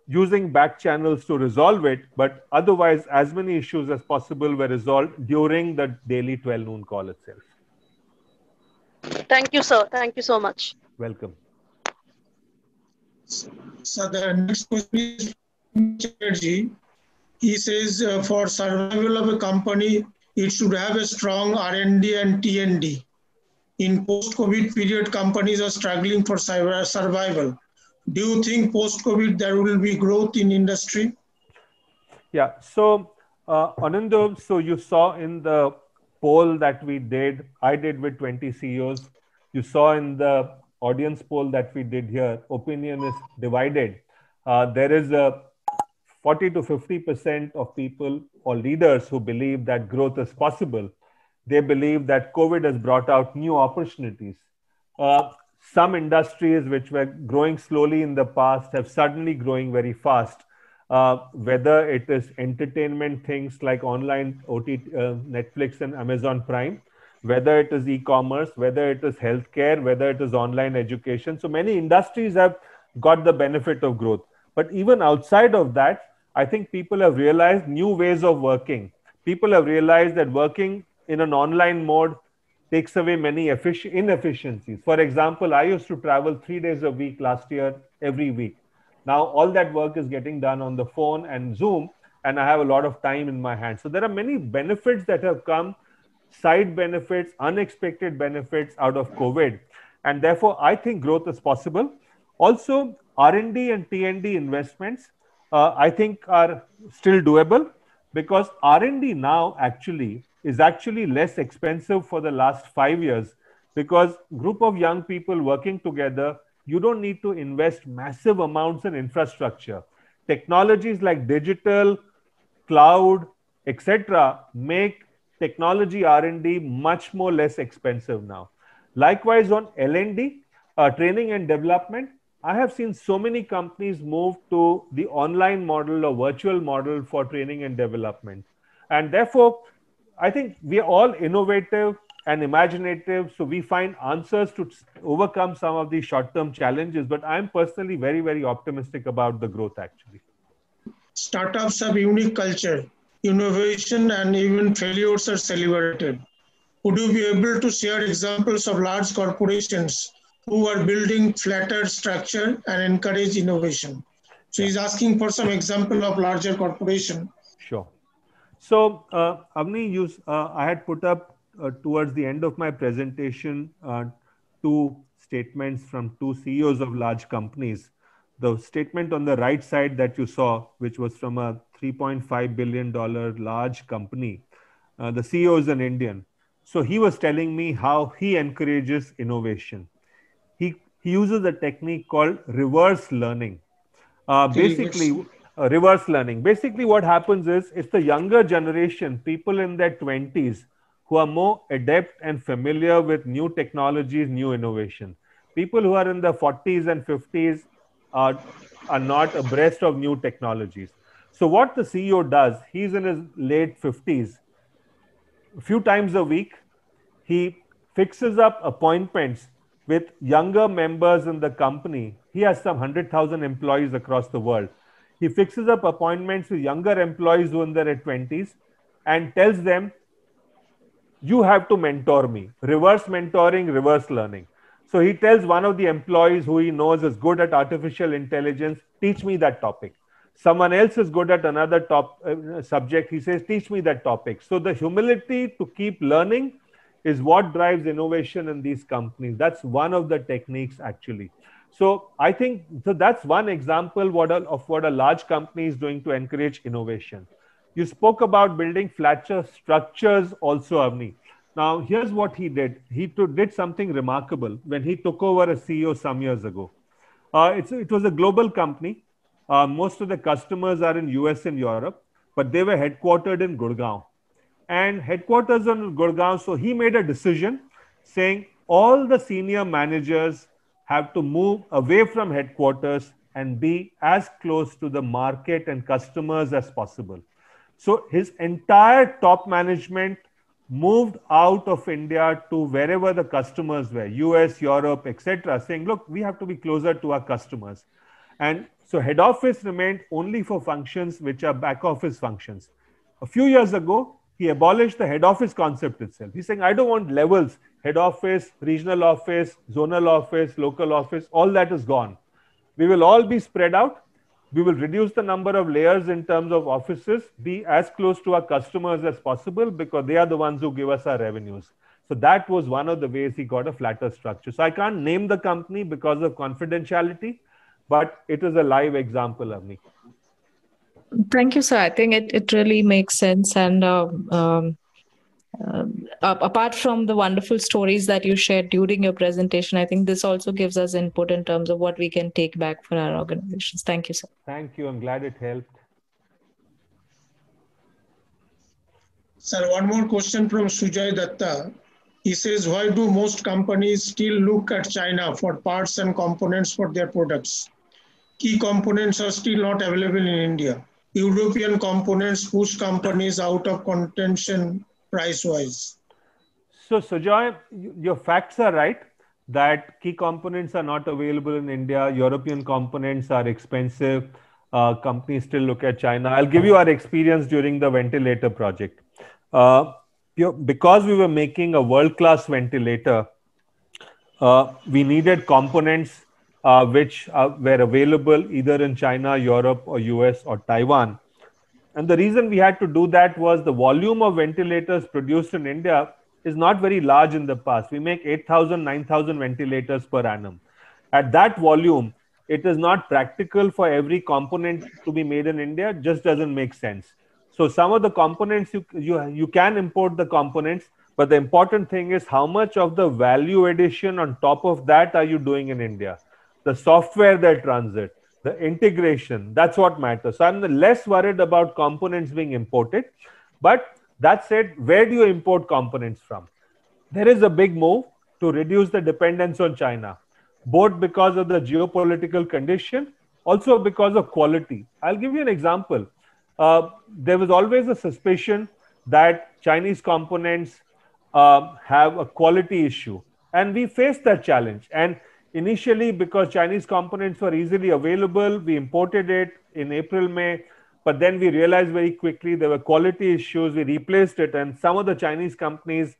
using back channels to resolve it, but otherwise as many issues as possible were resolved during the daily 12 noon call itself. Thank you, sir. Thank you so much. Welcome. So the next question is Chatterjee. He says for survival of a company, it should have a strong R&D and T&D. In post-COVID period, companies are struggling for survival. Do you think post-COVID there will be growth in industry? Yeah. So, Anando, so you saw in the poll that I did with 20 CEOs, you saw in the audience poll that we did here, opinion is divided. There is a 40 to 50% of people or leaders who believe that growth is possible. They believe that COVID has brought out new opportunities. Some industries which were growing slowly in the past have suddenly growing very fast. Whether it is entertainment things like online OTT, Netflix and Amazon Prime, whether it is e-commerce, whether it is healthcare, whether it is online education. So many industries have got the benefit of growth. But even outside of that, I think people have realized new ways of working. People have realized that working in an online mode takes away many inefficiencies. For example, I used to travel 3 days a week last year, every week. Now, all that work is getting done on the phone and Zoom, and I have a lot of time in my hands. So, there are many benefits that have come, side benefits, unexpected benefits out of COVID. And therefore, I think growth is possible. Also, R&D and T&D investments, I think are still doable because R&D now actually is actually less expensive for the last 5 years because group of young people working together, you don't need to invest massive amounts in infrastructure. Technologies like digital, cloud, etc., make technology R&D much more less expensive now. Likewise, on L&D, training and development, I have seen so many companies move to the online model or virtual model for training and development. And therefore, I think we are all innovative and imaginative. So we find answers to overcome some of these short-term challenges. But I'm personally very, very optimistic about the growth actually. Startups have unique culture, innovation, and even failures are celebrated. Would you be able to share examples of large corporations who are building flatter structure and encourage innovation? So he's asking for some example of larger corporation. Sure. So Avni, I had put up towards the end of my presentation two statements from two CEOs of large companies. The statement on the right side that you saw, which was from a $3.5 billion large company, the CEO is an Indian. So he was telling me how he encourages innovation. He uses a technique called reverse learning. Reverse learning. Basically, what happens is it's the younger generation, people in their 20s, who are more adept and familiar with new technologies, new innovation. People who are in the 40s and 50s are not abreast of new technologies. So what the CEO does, he's in his late 50s. A few times a week, he fixes up appointments with younger members in the company. He has some 100,000 employees across the world. He fixes up appointments with younger employees who are in their 20s and tells them, you have to mentor me. Reverse mentoring, reverse learning. So he tells one of the employees who he knows is good at artificial intelligence, teach me that topic. Someone else is good at another subject. He says, teach me that topic. So the humility to keep learning is what drives innovation in these companies. That's one of the techniques actually. So I think that's one example of what a large company is doing to encourage innovation. You spoke about building flatter structures also, Avni. Now, here's what he did. He did something remarkable when he took over as CEO some years ago. It was a global company. Most of the customers are in US and Europe, but they were headquartered in Gurgaon. And headquarters in Gurgaon, so he made a decision saying all the senior managers have to move away from headquarters and be as close to the market and customers as possible. So his entire top management moved out of India to wherever the customers were, US, Europe, etc., saying, look, we have to be closer to our customers. And so head office remained only for functions which are back office functions. A few years ago, he abolished the head office concept itself. He's saying, I don't want levels, head office, regional office, zonal office, local office, all that is gone. We will all be spread out. We will reduce the number of layers in terms of offices, be as close to our customers as possible because they are the ones who give us our revenues. So that was one of the ways he got a flatter structure. So I can't name the company because of confidentiality, but it is a live example of me. Thank you, sir. I think it really makes sense. And apart from the wonderful stories that you shared during your presentation, I think this also gives us input in terms of what we can take back for our organizations. Thank you, sir. Thank you. I'm glad it helped. Sir, one more question from Sujay Datta. He says, why do most companies still look at China for parts and components for their products? Key components are still not available in India. European components push companies out of contention price-wise. So, Sujay, your facts are right that key components are not available in India. European components are expensive. companies still look at China. I'll give you our experience during the ventilator project. Because we were making a world-class ventilator, we needed components which were available either in China, Europe, or US, or Taiwan. And the reason we had to do that was the volume of ventilators produced in India is not very large in the past. We make 8,000, 9,000 ventilators per annum. At that volume, it is not practical for every component to be made in India, just doesn't make sense. So some of the components, you can import the components, but the important thing is how much of the value addition on top of that are you doing in India? The software that runs it, the integration, that's what matters. So I'm less worried about components being imported. But that said, where do you import components from? There is a big move to reduce the dependence on China, both because of the geopolitical condition, also because of quality. I'll give you an example. There was always a suspicion that Chinese components have a quality issue. And we faced that challenge. And initially, because Chinese components were easily available, we imported it in April, May. But then we realized very quickly there were quality issues. We replaced it. And some of the Chinese companies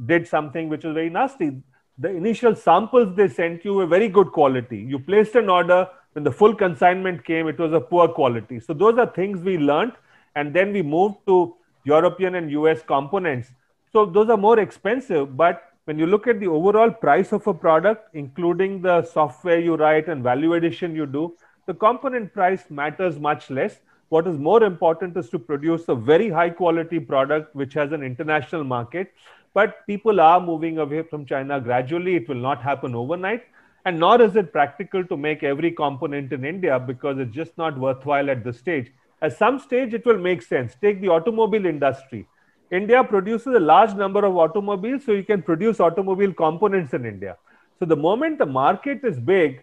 did something which was very nasty. The initial samples they sent you were very good quality. You placed an order. When the full consignment came, it was a poor quality. So those are things we learned. And then we moved to European and US components. So those are more expensive. But when you look at the overall price of a product, including the software you write and value addition you do, the component price matters much less. What is more important is to produce a very high quality product which has an international market. But people are moving away from China gradually. It will not happen overnight. And nor is it practical to make every component in India because it's just not worthwhile at this stage. At some stage, it will make sense. Take the automobile industry. India produces a large number of automobiles, so you can produce automobile components in India. So the moment the market is big,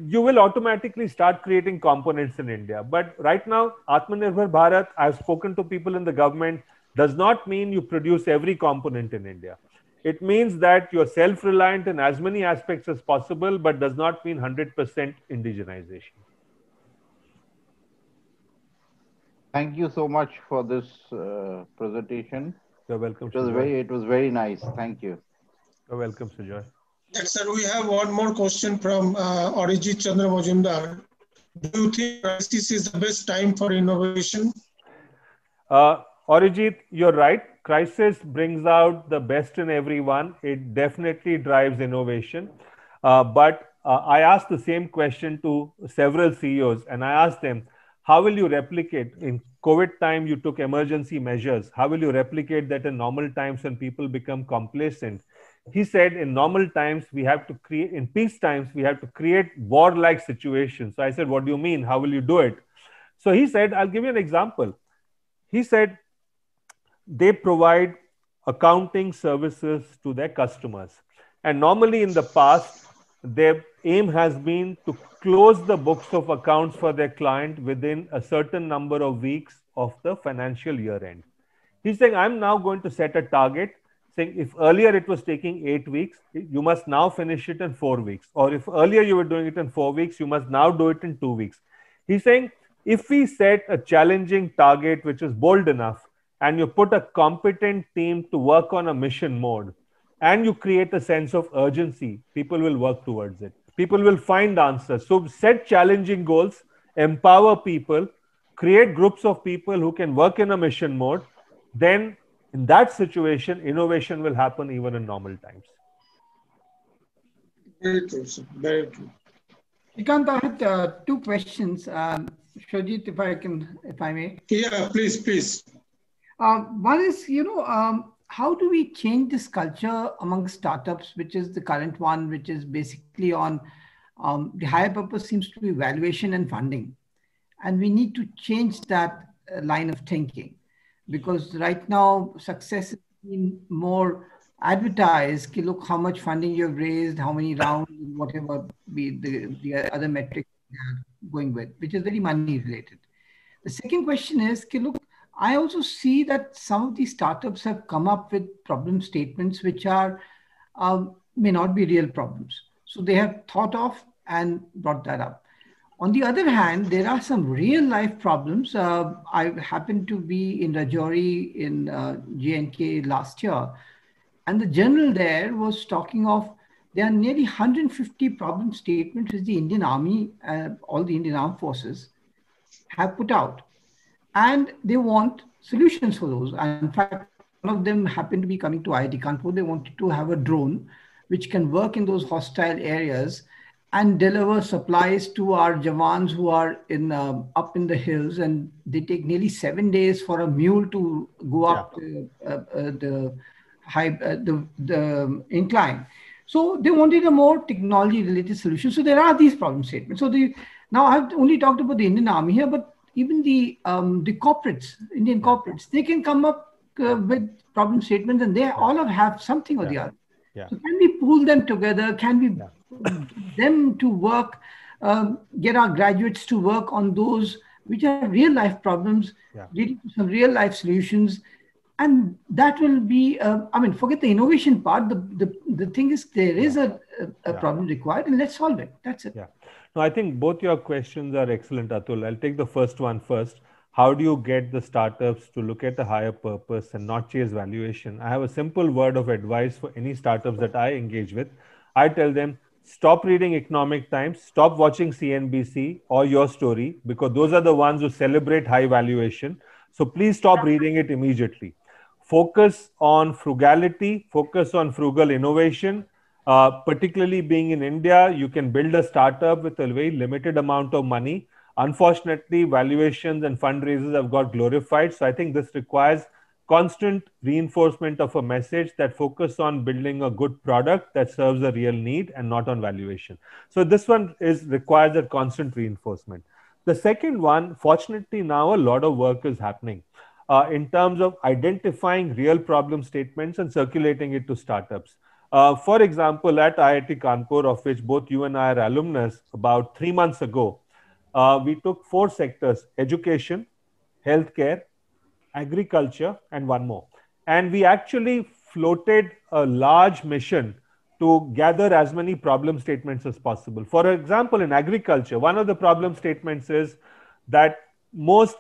you will automatically start creating components in India. But right now, Atmanirbhar Bharat, I've spoken to people in the government, does not mean you produce every component in India. It means that you're self-reliant in as many aspects as possible, but does not mean 100% indigenization. Thank you so much for this presentation. You're welcome. It was very nice. Thank you. You're welcome, Sujoy. Yes, sir. We have one more question from Arijit Chandra Majumdar. Do you think crisis is the best time for innovation? Arijit, you're right. Crisis brings out the best in everyone. It definitely drives innovation. But I asked the same question to several CEOs, and I asked them, how will you replicate? In COVID time, you took emergency measures. How will you replicate that in normal times when people become complacent? He said, in normal times, we have to create, in peace times, we have to create war-like situations. So I said, what do you mean? How will you do it? So he said, I'll give you an example. He said, they provide accounting services to their customers. And normally in the past, their aim has been to close the books of accounts for their client within a certain number of weeks of the financial year end. He's saying, I'm now going to set a target, saying if earlier it was taking 8 weeks, you must now finish it in 4 weeks. Or if earlier you were doing it in 4 weeks, you must now do it in 2 weeks. He's saying, if we set a challenging target, which is bold enough, and you put a competent team to work on a mission mode, and you create a sense of urgency, people will work towards it. People will find answers. So set challenging goals, empower people, create groups of people who can work in a mission mode. Then in that situation, innovation will happen even in normal times. Very true, sir. Very true. Shrikant, I had 2 questions. Shojit, if I may. Yeah, please. One is, how do we change this culture among startups, which is the current one, which is basically on the higher purpose seems to be valuation and funding. And we need to change that line of thinking, because right now success is being more advertised. Look how much funding you've raised, how many rounds, whatever be the other metrics going with, which is very money related. The second question is, look, I also see that some of these startups have come up with problem statements which are may not be real problems. So they have thought of and brought that up. On the other hand, there are some real life problems. I happened to be in Rajouri in J&K last year, and the general there was talking of there are nearly 150 problem statements which the Indian Army, all the Indian Armed Forces have put out. And they want solutions for those. And in fact, one of them happened to be coming to IIT Kanpur. They wanted to have a drone which can work in those hostile areas and deliver supplies to our Jawans who are in up in the hills, and they take nearly 7 days for a mule to go up the incline. So they wanted a more technology-related solution. So there are these problem statements. So now I've only talked about the Indian Army here, but even the corporates, Indian corporates, they can come up with problem statements, and they all have something or the other. Yeah. So can we pool them together? Can we get them to work, get our graduates to work on those which are real life problems, leading to some real life solutions? And that will be, forget the innovation part. The thing is, there is a problem required, and let's solve it. That's it. Yeah. No, I think both your questions are excellent, Atul. I'll take the first one first. How do you get the startups to look at a higher purpose and not chase valuation? I have a simple word of advice for any startups that I engage with. I tell them, stop reading Economic Times, stop watching CNBC or Your Story, because those are the ones who celebrate high valuation. So please stop reading it immediately. Focus on frugality, focus on frugal innovation. Particularly being in India, you can build a startup with a very limited amount of money. Unfortunately, valuations and fundraisers have got glorified. So I think this requires constant reinforcement of a message that focus on building a good product that serves a real need and not on valuation. So this one requires a constant reinforcement. The second one, fortunately now a lot of work is happening in terms of identifying real problem statements and circulating it to startups. For example, at IIT Kanpur, of which both you and I are alumnus, about 3 months ago, we took 4 sectors: education, healthcare, agriculture, and one more. And we actually floated a large mission to gather as many problem statements as possible. For example, in agriculture, one of the problem statements is that most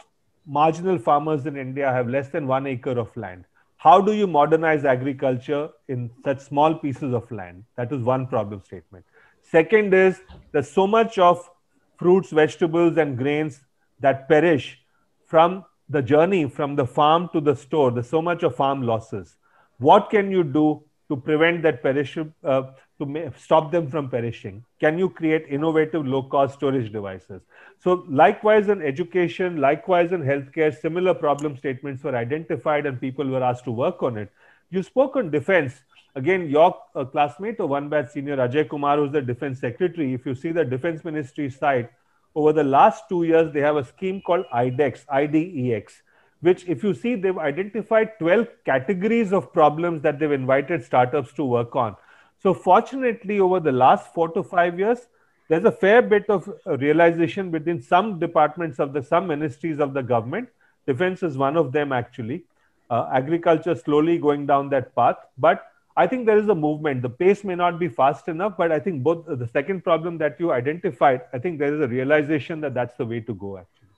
marginal farmers in India have less than 1 acre of land. How do you modernize agriculture in such small pieces of land? That is one problem statement. Second is there's so much of fruits, vegetables, and grains that perish from the journey from the farm to the store. There's so much of farm losses. What can you do to prevent that to stop them from perishing? Can you create innovative low-cost storage devices? So likewise in education, likewise in healthcare, similar problem statements were identified and people were asked to work on it. You spoke on defense. Again, your classmate or one batch senior, Ajay Kumar, who's the defense secretary, if you see the defense ministry site, over the last 2 years, they have a scheme called IDEX, IDEX, which if you see, they've identified 12 categories of problems that they've invited startups to work on. So fortunately, over the last 4 to 5 years, there's a fair bit of realization within some departments of some ministries of the government. Defense is one of them actually. Agriculture slowly going down that path. But I think there is a movement. The pace may not be fast enough, but I think both the second problem that you identified, I think there is a realization that that's the way to go actually.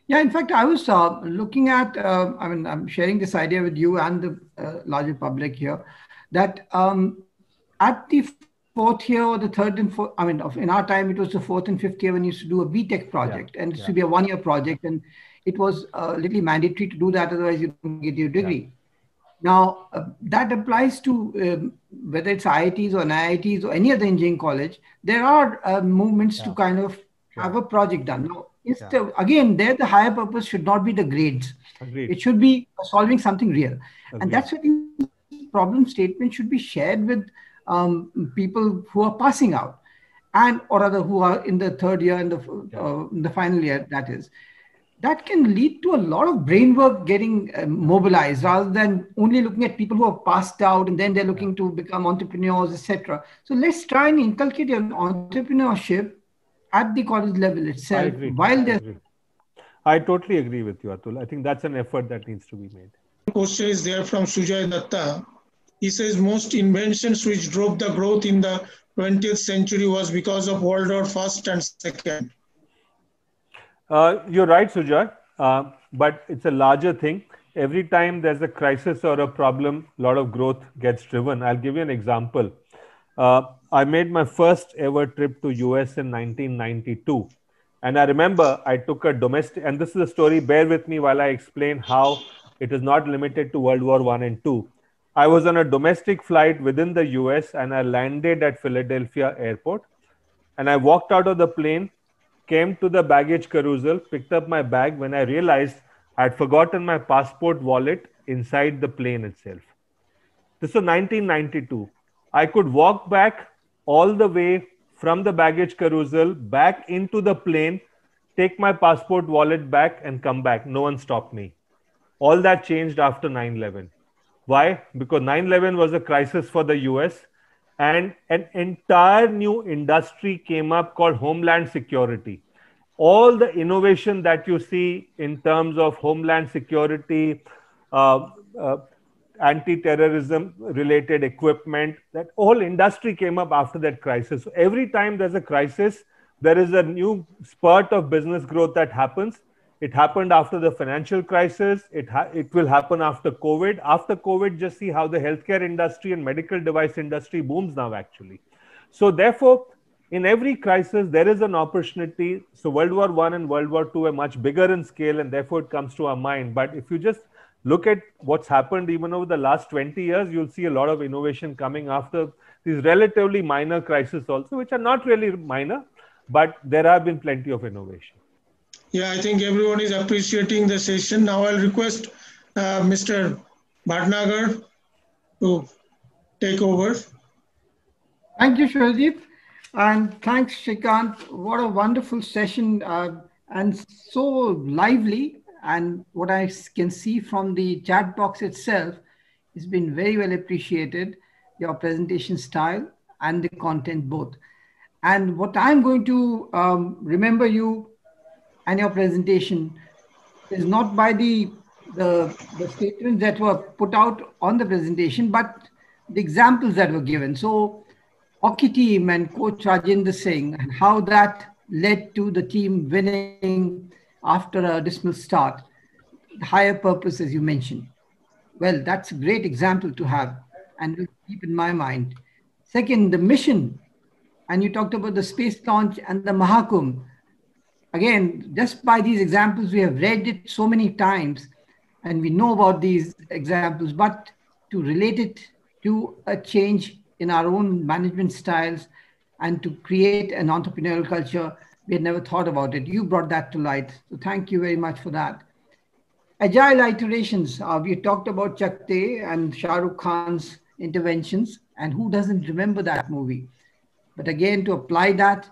Yeah, in fact, I was looking at, I'm sharing this idea with you and the larger public here, that at the 4th year or the 3rd and 4th, in our time, it was the 4th and 5th year when you used to do a BTech project, and it used to be a 1-year project, and it was literally mandatory to do that, otherwise you don't get your degree. Yeah. Now, that applies to whether it's IITs or NIITs or any other engineering college. There are movements to kind of have a project done. Now, again, there the higher purpose should not be the grades. Agreed. It should be solving something real. Agreed. And that's what the problem statement should be shared with people who are passing out, and or rather who are in the 3rd year and the final year, that is. That can lead to a lot of brain work getting mobilized rather than only looking at people who have passed out and then they're looking to become entrepreneurs, etc. So let's try and inculcate entrepreneurship at the college level itself. I totally agree with you, Atul. I think that's an effort that needs to be made. Question is there from Sujay Datta. He says most inventions which drove the growth in the 20th century was because of World War I and II. You're right, Sujay, but it's a larger thing. Every time there's a crisis or a problem, a lot of growth gets driven. I'll give you an example. I made my first ever trip to US in 1992. And I remember I took a domestic, and this is a story, bear with me while I explain how it is not limited to World War I and II. I was on a domestic flight within the US and I landed at Philadelphia airport. And I walked out of the plane, came to the baggage carousel, picked up my bag when I realized I had forgotten my passport wallet inside the plane itself. This was 1992. I could walk back all the way from the baggage carousel back into the plane, take my passport wallet back, and come back. No one stopped me. All that changed after 9/11. Why? Because 9/11 was a crisis for the US and an entire new industry came up called Homeland Security. All the innovation that you see in terms of Homeland Security, uh, uh, anti-terrorism related equipment, that whole industry came up after that crisis. So every time there's a crisis, there is a new spurt of business growth that happens. It happened after the financial crisis. It will happen after COVID. After COVID, just see how the healthcare industry and medical device industry booms now, actually. So therefore, in every crisis, there is an opportunity. So World War I and World War II are much bigger in scale, and therefore it comes to our mind. But if you just look at what's happened even over the last 20 years, you'll see a lot of innovation coming after these relatively minor crises also, which are not really minor, but there have been plenty of innovation. Yeah, I think everyone is appreciating the session. Now I'll request Mr. Bhatnagar to take over. Thank you, Shurdeep. And thanks, Shrikant. What a wonderful session and so lively. And what I can see from the chat box itself has been very well appreciated, your presentation style and the content both. And what I'm going to remember you and your presentation is not by the statements that were put out on the presentation, but the examples that were given. So hockey team and coach Rajendra Singh and how that led to the team winning after a dismal start. Higher purpose, as you mentioned. Well, that's a great example to have and will keep in my mind. Second, the mission. And you talked about the space launch and the Mahakumbh. Again, just by these examples, we have read it so many times and we know about these examples, but to relate it to a change in our own management styles and to create an entrepreneurial culture, we had never thought about it. You brought that to light. So thank you very much for that. Agile iterations. We talked about Chakte and Shah Rukh Khan's interventions, and who doesn't remember that movie? But again, to apply that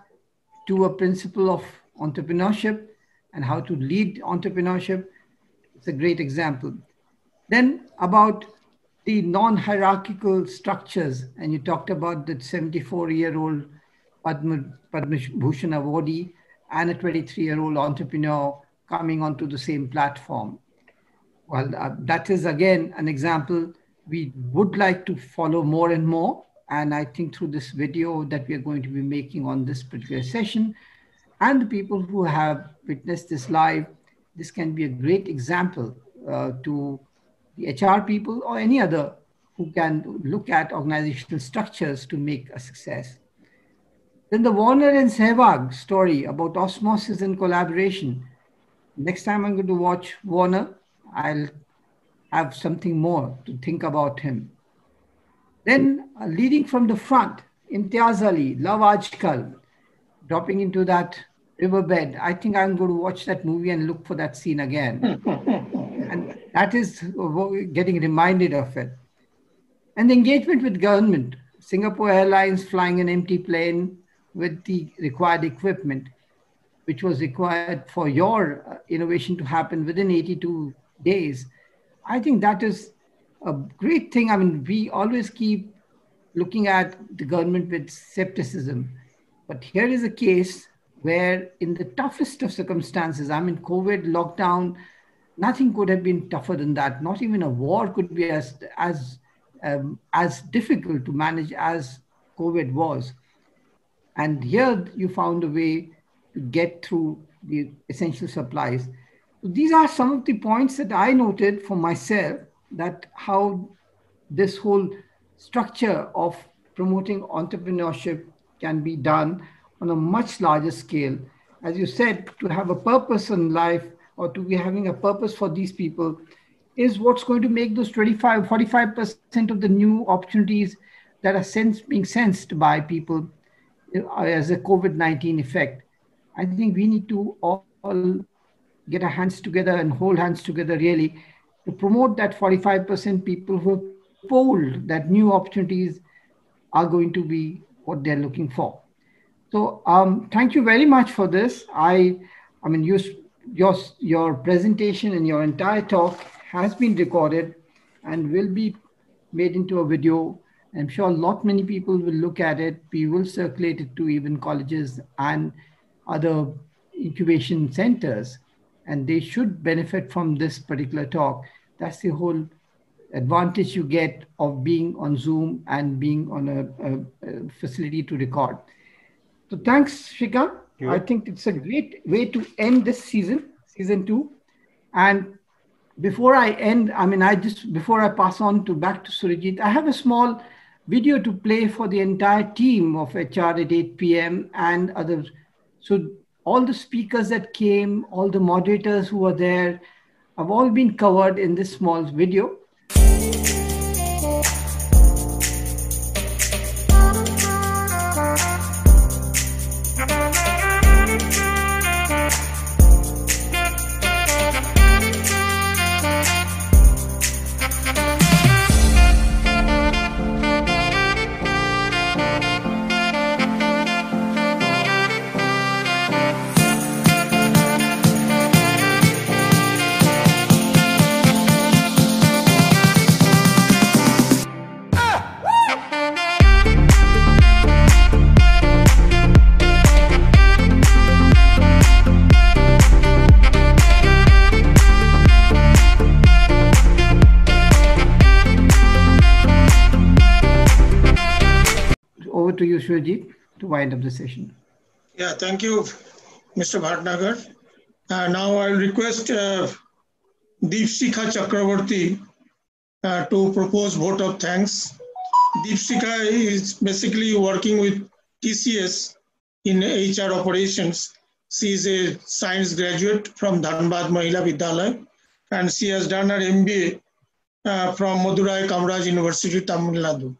to a principle of entrepreneurship and how to lead entrepreneurship, it's a great example. Then about the non-hierarchical structures, and you talked about the 74-year-old Padma Bhushan awardee and a 23-year-old entrepreneur coming onto the same platform. Well, that is again an example we would like to follow more and more. And I think through this video that we are going to be making on this particular session, and the people who have witnessed this live, this can be a great example to the HR people or any other who can look at organizational structures to make a success. Then the Warner and Sehwag story about osmosis and collaboration. Next time I'm going to watch Warner, I'll have something more to think about him. Then leading from the front, Imtiaz Ali, Love Ajkal, dropping into that riverbed. I think I'm going to watch that movie and look for that scene again. And that is getting reminded of it. And the engagement with government, Singapore Airlines flying an empty plane with the required equipment, which was required for your innovation to happen within 82 days. I think that is a great thing. I mean, we always keep looking at the government with skepticism, but here is a case where in the toughest of circumstances, I mean, COVID, lockdown, nothing could have been tougher than that. Not even a war could be as difficult to manage as COVID was. And here you found a way to get through the essential supplies. So these are some of the points that I noted for myself, that how this whole structure of promoting entrepreneurship can be done on a much larger scale. As you said, to have a purpose in life, or to be having a purpose for these people, is what's going to make those 45% of the new opportunities that are being sensed by people as a COVID-19 effect. I think we need to all get our hands together and hold hands together really to promote that 45% people who are told that new opportunities are going to be what they're looking for. So thank you very much for this. I mean, your presentation and your entire talk has been recorded and will be made into a video. I'm sure many people will look at it. We will circulate it to even colleges and other incubation centers, and they should benefit from this particular talk. That's the whole advantage you get of being on Zoom and being on a facility to record. So thanks, Shrikant. I think it's a great way to end this season 2. And before I end, before I pass on back to Surajit, I have a small video to play for the entire team of HR at 8 p.m. and others. So all the speakers that came, all the moderators who were there, have all been covered in this small video. To you, Surajit, to wind up the session. Yeah, thank you, Mr. Bhatnagar. Now I'll request Deepshikha Chakravarti to propose vote of thanks. Deepshikha is basically working with TCS in HR operations. She is a science graduate from Dhanbad Mahila Vidyalaya, and she has done her MBA from Madurai Kamaraj University, Tamil Nadu.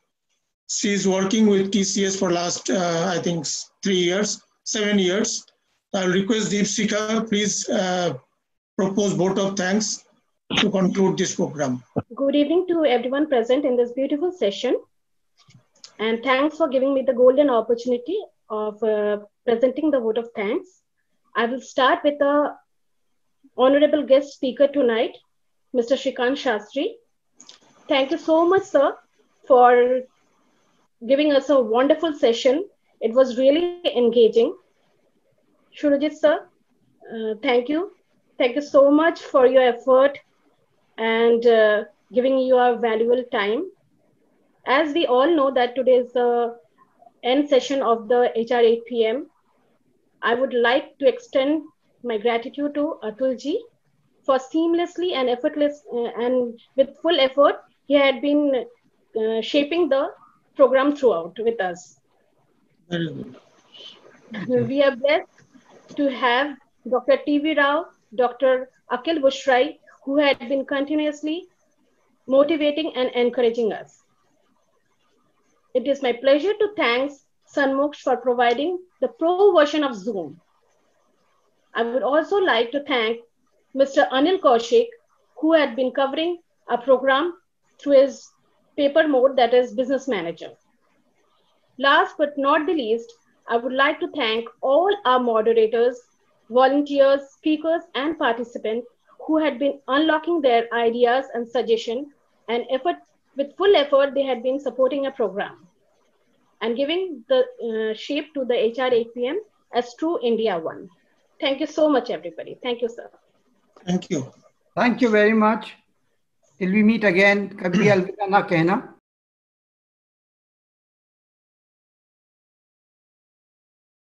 She is working with TCS for last, I think, 7 years. I'll request Deepshikha, please propose vote of thanks to conclude this program. Good evening to everyone present in this beautiful session. And thanks for giving me the golden opportunity of presenting the vote of thanks. I will start with the honorable guest speaker tonight, Mr. Shrikant Shastri. Thank you so much, sir, for giving us a wonderful session. It was really engaging. Surajit sir, thank you. Thank you so much for your effort and giving your valuable time. As we all know that today is the end session of the HR 8 p.m., I would like to extend my gratitude to Atul ji for seamlessly and effortless and with full effort, he had been shaping the program throughout with us. Very good. We are blessed to have Dr. T.V. Rao, Dr. Akhil Bushrai, who had been continuously motivating and encouraging us. It is my pleasure to thank Sanmuksh for providing the pro version of Zoom. I would also like to thank Mr. Anil Kaushik, who had been covering our program through his paper mode, that is business manager. Last but not the least, I would like to thank all our moderators, volunteers, speakers, and participants who had been unlocking their ideas and suggestions and effort. With full effort, they had been supporting a program and giving the shape to the HR 8 p.m. as True India One. Thank you so much, everybody. Thank you, sir. Thank you. Thank you very much. Till we meet again, kabhi alvida na kehna.